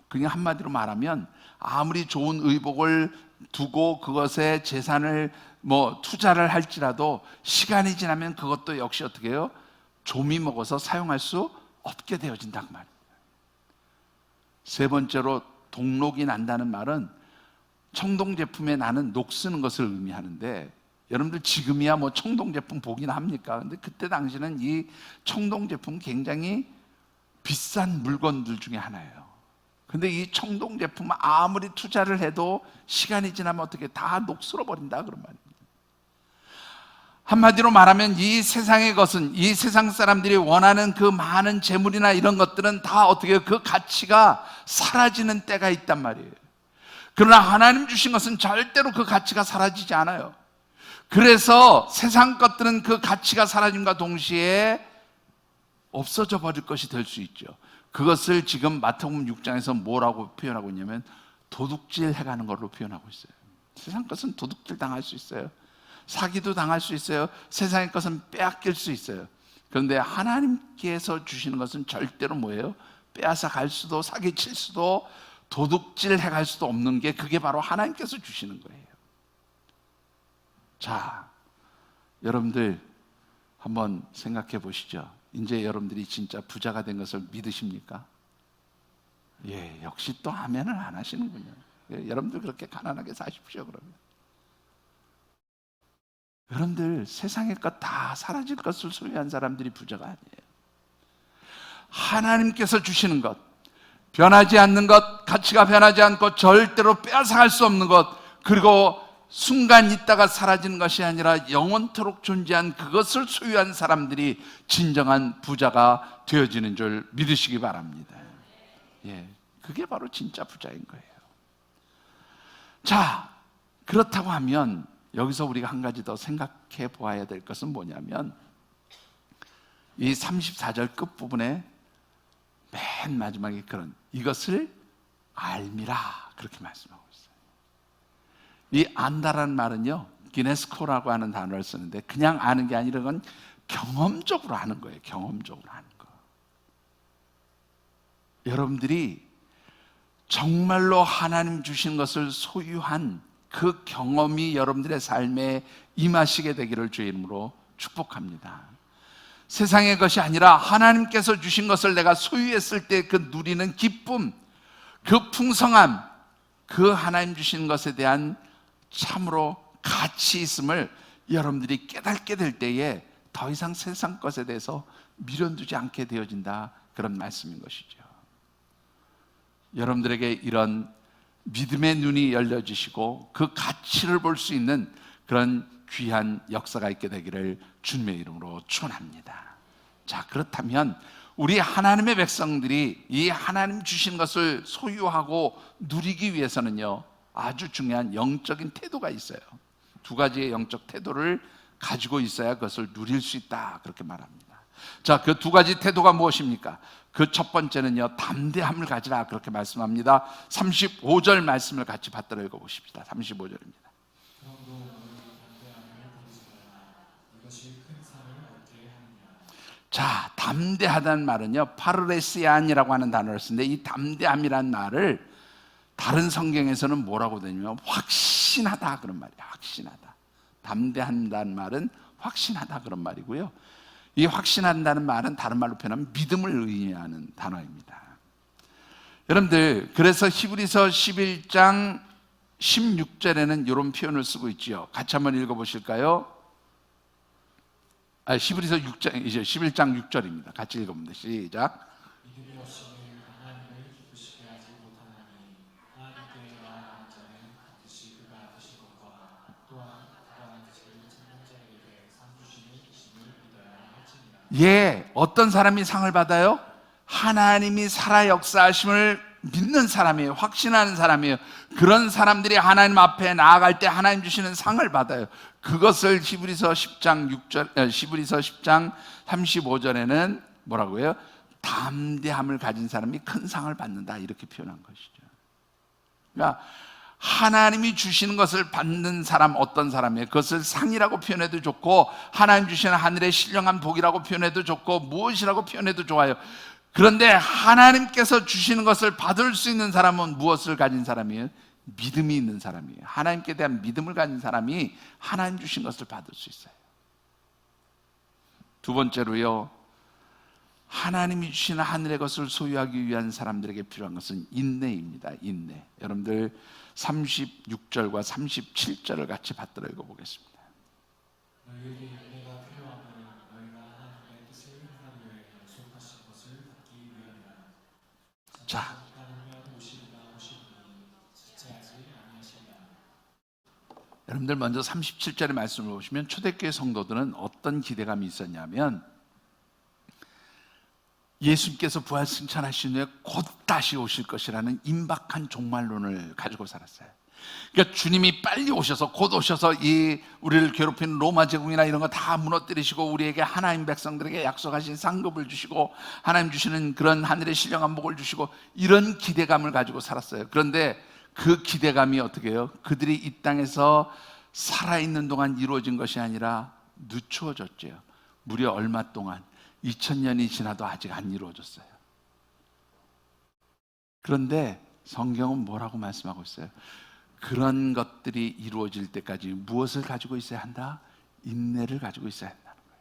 그냥 한마디로 말하면, 아무리 좋은 의복을 두고 그것에 재산을 투자를 할지라도 시간이 지나면 그것도 역시 어떻게 해요? 좀이 먹어서 사용할 수 없게 되어진다 그 말이에요. 세 번째로, 동록이 난다는 말은 청동 제품에 나는 녹쓰는 것을 의미하는데, 여러분들 지금이야 청동 제품 보긴 합니까? 근데 그때 당시는 이 청동 제품 굉장히 비싼 물건들 중에 하나예요. 근데 이 청동 제품 아무리 투자를 해도 시간이 지나면 어떻게 다 녹슬어 버린다 그런 말입니다. 한마디로 말하면 이 세상의 것은, 이 세상 사람들이 원하는 그 많은 재물이나 이런 것들은 다 어떻게 그 가치가 사라지는 때가 있단 말이에요. 그러나 하나님 주신 것은 절대로 그 가치가 사라지지 않아요. 그래서 세상 것들은 그 가치가 사라짐과 동시에 없어져 버릴 것이 될 수 있죠. 그것을 지금 마태복음 6장에서 뭐라고 표현하고 있냐면 도둑질 해가는 걸로 표현하고 있어요. 세상 것은 도둑질 당할 수 있어요. 사기도 당할 수 있어요. 세상의 것은 빼앗길 수 있어요. 그런데 하나님께서 주시는 것은 절대로 뭐예요? 빼앗아 갈 수도 사기칠 수도 도둑질 해갈 수도 없는 게 그게 바로 하나님께서 주시는 거예요. 자, 여러분들 한번 생각해 보시죠. 이제 여러분들이 진짜 부자가 된 것을 믿으십니까? 예, 역시 또 아멘을 안 하시는군요. 예, 여러분들 그렇게 가난하게 사십시오. 그러면 여러분들 세상의 것 다 사라질 것을 소유한 사람들이 부자가 아니에요. 하나님께서 주시는 것, 변하지 않는 것, 가치가 변하지 않고 절대로 빼앗아갈 수 없는 것, 그리고 순간 있다가 사라지는 것이 아니라 영원토록 존재한 그것을 소유한 사람들이 진정한 부자가 되어지는 줄 믿으시기 바랍니다. 예, 그게 바로 진짜 부자인 거예요. 자, 그렇다고 하면 여기서 우리가 한 가지 더 생각해 보아야 될 것은 뭐냐면 이 34절 끝부분에 맨 마지막에 그런 이것을 알미라 그렇게 말씀하고 있어요. 이 안다라는 말은요, 기네스코라고 하는 단어를 쓰는데 그냥 아는 게 아니라 그건 경험적으로 아는 거예요. 경험적으로 아는 거. 여러분들이 정말로 하나님 주신 것을 소유한 그 경험이 여러분들의 삶에 임하시게 되기를 주의 이름으로 축복합니다. 세상의 것이 아니라 하나님께서 주신 것을 내가 소유했을 때 그 누리는 기쁨, 그 풍성함, 그 하나님 주신 것에 대한 참으로 가치 있음을 여러분들이 깨닫게 될 때에 더 이상 세상 것에 대해서 미련두지 않게 되어진다, 그런 말씀인 것이죠. 여러분들에게 이런 믿음의 눈이 열려지시고 그 가치를 볼 수 있는 그런 귀한 역사가 있게 되기를 주님의 이름으로 축원합니다. 자, 그렇다면 우리 하나님의 백성들이 이 하나님 주신 것을 소유하고 누리기 위해서는요, 아주 중요한 영적인 태도가 있어요. 두 가지의 영적 태도를 가지고 있어야 그것을 누릴 수 있다, 그렇게 말합니다. 자, 그 두 가지 태도가 무엇입니까? 그 첫 번째는요, 담대함을 가지라, 그렇게 말씀합니다. 35절 말씀을 같이 받들어 읽어보십시다. 35절입니다. 자, 담대하다는 말은요, 파르레시안이라고 하는 단어를 쓰는데 이 담대함이라는 말을 다른 성경에서는 뭐라고 되냐면 확신하다, 그런 말이에요. 확신하다. 담대한다는 말은 확신하다, 그런 말이고요. 이 확신한다는 말은 다른 말로 표현하면 믿음을 의미하는 단어입니다. 여러분들, 그래서 히브리서 11장 16절에는 이런 표현을 쓰고 있지요. 같이 한번 읽어보실까요? 히브리서 6장, 이제 11장 6절입니다. 같이 읽어봅니다. 시작.
믿음이 없이는 하나님을 기쁘시게 하지 못하나니 하나님께 나아가는 자는 반드시 그가 하신 것과 또한 그가 하시는 찾는 자에게 상 주시는 이심을 믿어야 할지니라.
예, 어떤 사람이 상을 받아요? 하나님이 살아 역사하심을 믿는 사람이에요. 확신하는 사람이에요. 그런 사람들이 하나님 앞에 나아갈 때 하나님 주시는 상을 받아요. 그것을 히브리서 10장 35절에는 뭐라고 해요? 담대함을 가진 사람이 큰 상을 받는다, 이렇게 표현한 것이죠. 그러니까 하나님이 주시는 것을 받는 사람, 어떤 사람이에요? 그것을 상이라고 표현해도 좋고 하나님 주시는 하늘의 신령한 복이라고 표현해도 좋고 무엇이라고 표현해도 좋아요. 그런데 하나님께서 주시는 것을 받을 수 있는 사람은 무엇을 가진 사람이에요? 믿음이 있는 사람이에요. 하나님께 대한 믿음을 가진 사람이 하나님 주신 것을 받을 수 있어요. 두 번째로요, 하나님이 주시는 하늘의 것을 소유하기 위한 사람들에게 필요한 것은 인내입니다. 인내. 여러분들 36절과 37절을 같이 받들어 읽어보겠습니다.
너희에게 인내가 필요하면 너희가 하나님의 뜻을 행하기 위해 약속하신 것을 받기 위함이라.
자,
가능면 오시리라 오시리니 지체하지 아니하시리라.
여러분들 먼저 37절의 말씀을 보시면 초대교회 성도들은 어떤 기대감이 있었냐면 예수님께서 부활승천하신 후에 곧 다시 오실 것이라는 임박한 종말론을 가지고 살았어요. 그러니까 주님이 빨리 오셔서 곧 오셔서 이 우리를 괴롭히는 로마 제국이나 이런 거 다 무너뜨리시고 우리에게 하나님 백성들에게 약속하신 상급을 주시고 하나님 주시는 그런 하늘의 신령한 복을 주시고 이런 기대감을 가지고 살았어요. 그런데 그 기대감이 어떻게 해요? 그들이 이 땅에서 살아있는 동안 이루어진 것이 아니라 늦추어졌죠. 무려 얼마 동안 2000년이 지나도 아직 안 이루어졌어요. 그런데 성경은 뭐라고 말씀하고 있어요? 그런 것들이 이루어질 때까지 무엇을 가지고 있어야 한다? 인내를 가지고 있어야 한다는 거예요.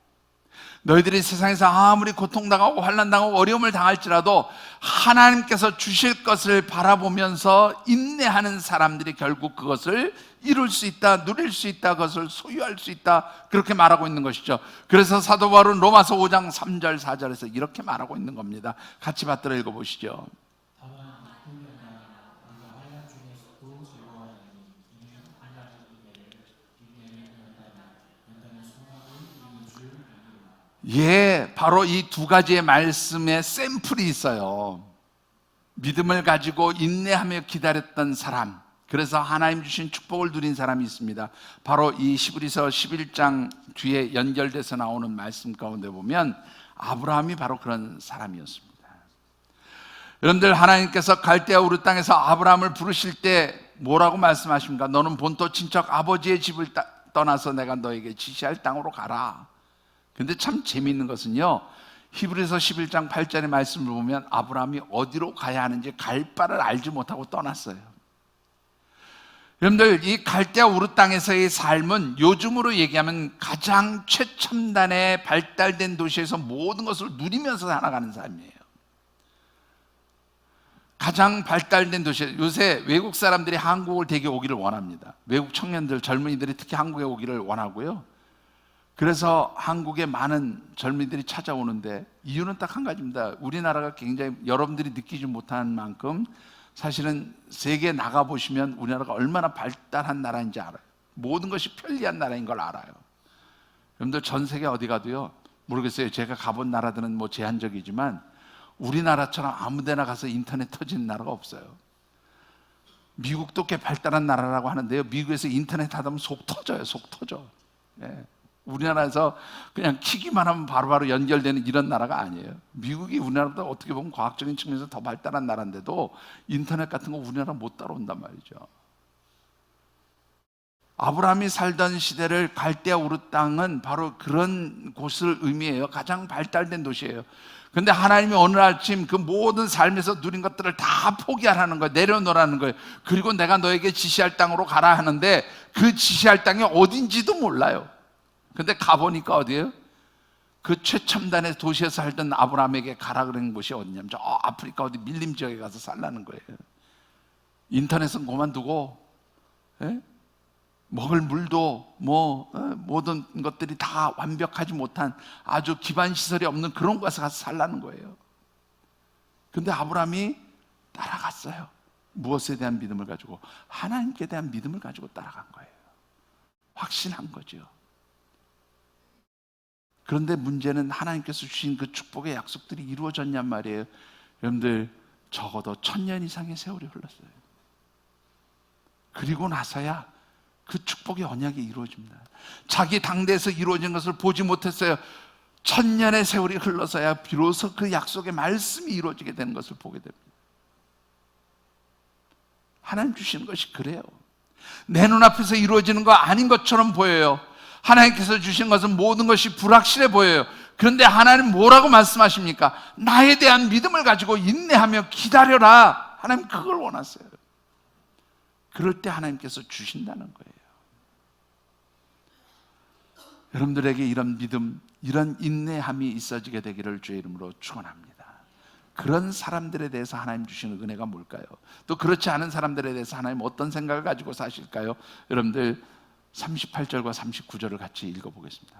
너희들이 세상에서 아무리 고통당하고 환난당하고 어려움을 당할지라도 하나님께서 주실 것을 바라보면서 인내하는 사람들이 결국 그것을 이룰 수 있다, 누릴 수 있다, 그것을 소유할 수 있다, 그렇게 말하고 있는 것이죠. 그래서 사도 바울은 로마서 5장 3절 4절에서 이렇게 말하고 있는 겁니다. 같이 받들어 읽어보시죠. 예, 바로 이 두 가지의 말씀에 샘플이 있어요. 믿음을 가지고 인내하며 기다렸던 사람, 그래서 하나님 주신 축복을 누린 사람이 있습니다. 바로 이 히브리서 11장 뒤에 연결돼서 나오는 말씀 가운데 보면 아브라함이 바로 그런 사람이었습니다. 여러분들, 하나님께서 갈대아 우르 땅에서 아브라함을 부르실 때 뭐라고 말씀하십니까? 너는 본토 친척 아버지의 집을 떠나서 내가 너에게 지시할 땅으로 가라. 근데 참 재미있는 것은요, 히브리서 11장 8절의 말씀을 보면 아브라함이 어디로 가야 하는지 갈 바를 알지 못하고 떠났어요. 여러분들, 이 갈대아 우르 땅에서의 삶은 요즘으로 얘기하면 가장 최첨단의 발달된 도시에서 모든 것을 누리면서 살아가는 삶이에요. 가장 발달된 도시, 요새 외국 사람들이 한국을 되게 오기를 원합니다. 외국 청년들, 젊은이들이 특히 한국에 오기를 원하고요. 그래서 한국에 많은 젊은이들이 찾아오는데 이유는 딱 한 가지입니다. 우리나라가 굉장히 여러분들이 느끼지 못한 만큼 사실은 세계에 나가보시면 우리나라가 얼마나 발달한 나라인지 알아요. 모든 것이 편리한 나라인 걸 알아요. 여러분들, 전 세계 어디 가도요, 모르겠어요. 제가 가본 나라들은 뭐 제한적이지만 우리나라처럼 아무 데나 가서 인터넷 터지는 나라가 없어요. 미국도 꽤 발달한 나라라고 하는데요, 미국에서 인터넷 하다 보면 속 터져요. 속 터져. 예. 우리나라에서 그냥 키기만 하면 바로바로 연결되는 이런 나라가 아니에요. 미국이 우리나라보다 어떻게 보면 과학적인 측면에서 더 발달한 나라인데도 인터넷 같은 거 우리나라 못 따라온단 말이죠. 아브라함이 살던 시대를 갈대아 우르 땅은 바로 그런 곳을 의미해요. 가장 발달된 도시예요. 근데 하나님이 어느 아침 그 모든 삶에서 누린 것들을 다 포기하라는 거예요. 내려놓으라는 거예요. 그리고 내가 너에게 지시할 땅으로 가라 하는데 그 지시할 땅이 어딘지도 몰라요. 근데 가보니까 어디예요? 그 최첨단의 도시에서 살던 아브라함에게 가라 그런 곳이 어디냐면 저 아프리카 어디 밀림 지역에 가서 살라는 거예요. 인터넷은 그만두고, 예? 먹을 물도 모든 것들이 다 완벽하지 못한 아주 기반 시설이 없는 그런 곳에 가서 살라는 거예요. 근데 아브라함이 따라갔어요. 무엇에 대한 믿음을 가지고? 하나님께 대한 믿음을 가지고 따라간 거예요. 확신한 거죠. 그런데 문제는 하나님께서 주신 그 축복의 약속들이 이루어졌냔 말이에요. 여러분들, 적어도 1000년 이상의 세월이 흘렀어요. 그리고 나서야 그 축복의 언약이 이루어집니다. 자기 당대에서 이루어진 것을 보지 못했어요. 1000년의 세월이 흘러서야 비로소 그 약속의 말씀이 이루어지게 되는 것을 보게 됩니다. 하나님 주시는 것이 그래요. 내 눈앞에서 이루어지는 거 아닌 것처럼 보여요. 하나님께서 주신 것은 모든 것이 불확실해 보여요. 그런데 하나님 뭐라고 말씀하십니까? 나에 대한 믿음을 가지고 인내하며 기다려라. 하나님 그걸 원하세요. 그럴 때 하나님께서 주신다는 거예요. 여러분들에게 이런 믿음, 이런 인내함이 있어지게 되기를 주의 이름으로 축원합니다. 그런 사람들에 대해서 하나님 주시는 은혜가 뭘까요? 또 그렇지 않은 사람들에 대해서 하나님 어떤 생각을 가지고 사실까요? 여러분들, 38절과 39절을 같이 읽어보겠습니다.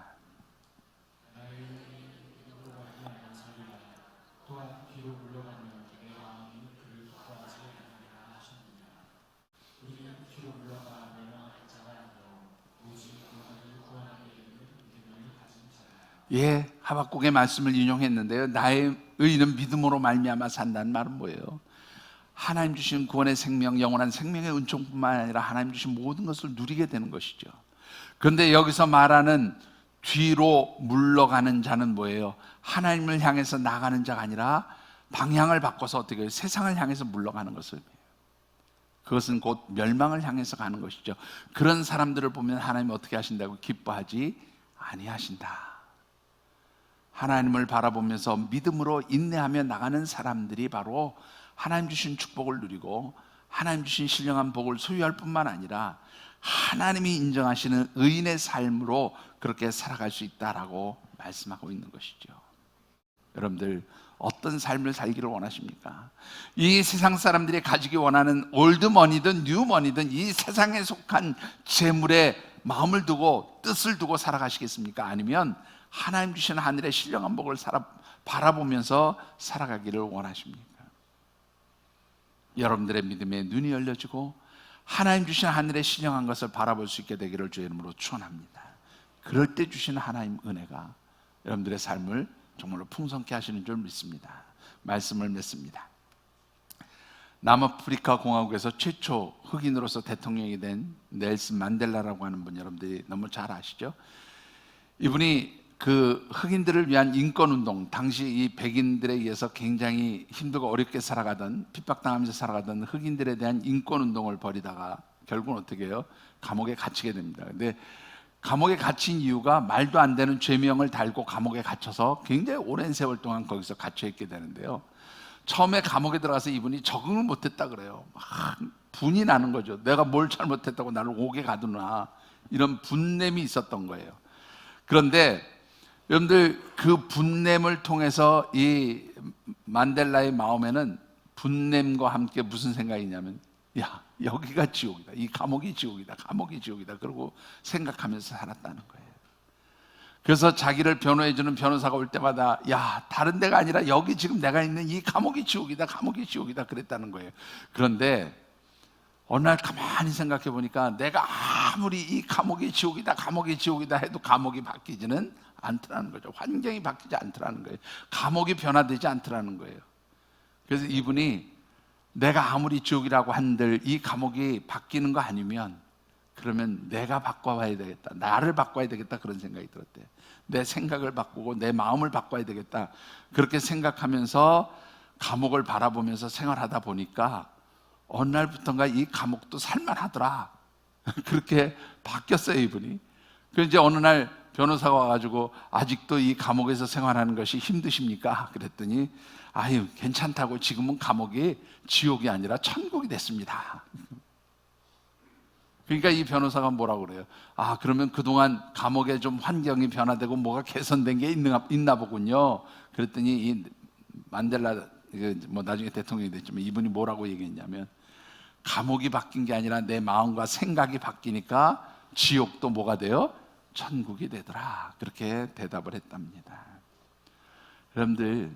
예, 하박국의 말씀을 인용했는데요, 나의 의인은 믿음으로 말미암아 산다는 말은 뭐예요? 하나님 주신 구원의 생명, 영원한 생명의 은총뿐만 아니라 하나님 주신 모든 것을 누리게 되는 것이죠. 그런데 여기서 말하는 뒤로 물러가는 자는 뭐예요? 하나님을 향해서 나가는 자가 아니라 방향을 바꿔서 어떻게 해요? 세상을 향해서 물러가는 것을, 그것은 곧 멸망을 향해서 가는 것이죠. 그런 사람들을 보면 하나님이 어떻게 하신다고? 기뻐하지 아니하신다. 하나님을 바라보면서 믿음으로 인내하며 나가는 사람들이 바로 하나님 주신 축복을 누리고 하나님 주신 신령한 복을 소유할 뿐만 아니라 하나님이 인정하시는 의인의 삶으로 그렇게 살아갈 수 있다라고 말씀하고 있는 것이죠. 여러분들 어떤 삶을 살기를 원하십니까? 이 세상 사람들이 가지기 원하는 올드머니든 뉴머니든 이 세상에 속한 재물에 마음을 두고 뜻을 두고 살아가시겠습니까? 아니면 하나님 주신 하늘의 신령한 복을 바라보면서 살아가기를 원하십니까? 여러분들의 믿음의 눈이 열려지고 하나님 주신 하늘의 신령한 것을 바라볼 수 있게 되기를 주의 이름으로 축원합니다. 그럴 때 주신 하나님 은혜가 여러분들의 삶을 정말로 풍성케 하시는 줄 믿습니다. 말씀을 맺습니다. 남아프리카 공화국에서 최초 흑인으로서 대통령이 된 넬슨 만델라라고 하는 분, 여러분들이 너무 잘 아시죠? 이분이 그 흑인들을 위한 인권운동, 당시 이 백인들에 의해서 굉장히 힘들고 어렵게 살아가던, 핍박당하면서 살아가던 흑인들에 대한 인권운동을 벌이다가 결국은 어떻게 해요? 감옥에 갇히게 됩니다. 근데 감옥에 갇힌 이유가 말도 안 되는 죄명을 달고 감옥에 갇혀서 굉장히 오랜 세월 동안 거기서 갇혀 있게 되는데요. 처음에 감옥에 들어가서 이분이 적응을 못했다 그래요. 막 분이 나는 거죠. 내가 뭘 잘못했다고 나를 옥에 가두나, 이런 분냄이 있었던 거예요. 그런데 여러분들 그 분냄을 통해서 이 만델라의 마음에는 분냄과 함께 무슨 생각이 있냐면, 야, 여기가 지옥이다, 이 감옥이 지옥이다, 감옥이 지옥이다, 그러고 생각하면서 살았다는 거예요. 그래서 자기를 변호해주는 변호사가 올 때마다, 야, 다른 데가 아니라 여기 지금 내가 있는 이 감옥이 지옥이다, 감옥이 지옥이다 그랬다는 거예요. 그런데 어느 날 가만히 생각해 보니까 내가 아무리 이 감옥이 지옥이다, 감옥이 지옥이다 해도 감옥이 바뀌지는 않더라는 거죠. 환경이 바뀌지 않더라는 거예요. 감옥이 변화되지 않더라는 거예요. 그래서 이분이 내가 아무리 지옥이라고 한들 이 감옥이 바뀌는 거 아니면 그러면 내가 바꿔봐야 되겠다, 나를 바꿔야 되겠다, 그런 생각이 들었대요. 내 생각을 바꾸고 내 마음을 바꿔야 되겠다, 그렇게 생각하면서 감옥을 바라보면서 생활하다 보니까 어느 날부터인가 이 감옥도 살만하더라, 그렇게 바뀌었어요 이분이. 그래서 이제 어느 날 변호사가 와가지고 아직도 이 감옥에서 생활하는 것이 힘드십니까? 그랬더니 아유 괜찮다고, 지금은 감옥이 지옥이 아니라 천국이 됐습니다. 그러니까 이 변호사가 뭐라고 그래요? 아, 그러면 그동안 감옥에 좀 환경이 변화되고 뭐가 개선된 게 있나 보군요. 그랬더니 이 만델라, 뭐 나중에 대통령이 됐지만 이분이 뭐라고 얘기했냐면, 감옥이 바뀐 게 아니라 내 마음과 생각이 바뀌니까 지옥도 뭐가 돼요? 천국이 되더라, 그렇게 대답을 했답니다. 여러분들,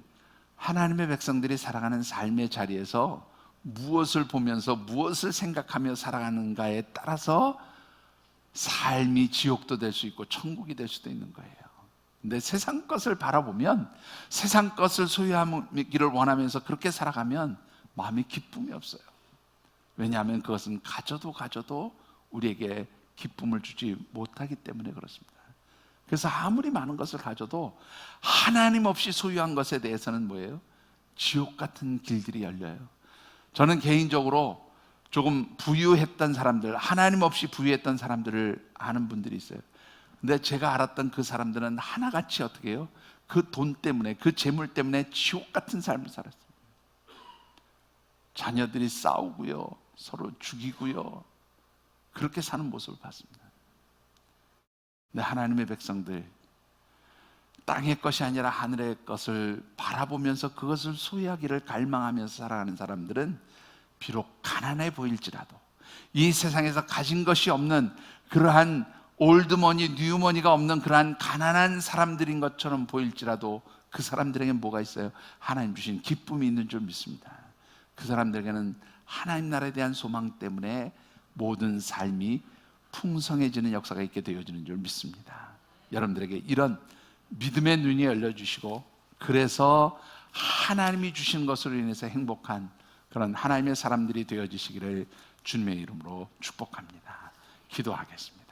하나님의 백성들이 살아가는 삶의 자리에서 무엇을 보면서 무엇을 생각하며 살아가는가에 따라서 삶이 지옥도 될 수 있고 천국이 될 수도 있는 거예요. 근데 세상 것을 바라보면, 세상 것을 소유하기를 원하면서 그렇게 살아가면 마음이 기쁨이 없어요. 왜냐하면 그것은 가져도 우리에게 기쁨을 주지 못하기 때문에 그렇습니다. 그래서 아무리 많은 것을 가져도 하나님 없이 소유한 것에 대해서는 뭐예요? 지옥 같은 길들이 열려요. 저는 개인적으로 조금 부유했던 사람들, 하나님 없이 부유했던 사람들을 아는 분들이 있어요. 근데 제가 알았던 그 사람들은 하나같이 어떻게 해요? 그 돈 때문에, 그 재물 때문에 지옥 같은 삶을 살았어요. 자녀들이 싸우고요, 서로 죽이고요, 그렇게 사는 모습을 봤습니다. 근데 하나님의 백성들, 땅의 것이 아니라 하늘의 것을 바라보면서 그것을 소유하기를 갈망하면서 살아가는 사람들은 비록 가난해 보일지라도, 이 세상에서 가진 것이 없는 그러한 올드머니, 뉴머니가 없는 그러한 가난한 사람들인 것처럼 보일지라도 그 사람들에게 뭐가 있어요? 하나님 주신 기쁨이 있는 줄 믿습니다. 그 사람들에게는 하나님 나라에 대한 소망 때문에 모든 삶이 풍성해지는 역사가 있게 되어지는 줄 믿습니다. 여러분들에게 이런 믿음의 눈이 열려주시고, 그래서 하나님이 주신 것으로 인해서 행복한 그런 하나님의 사람들이 되어지시기를 주님의 이름으로 축복합니다. 기도하겠습니다.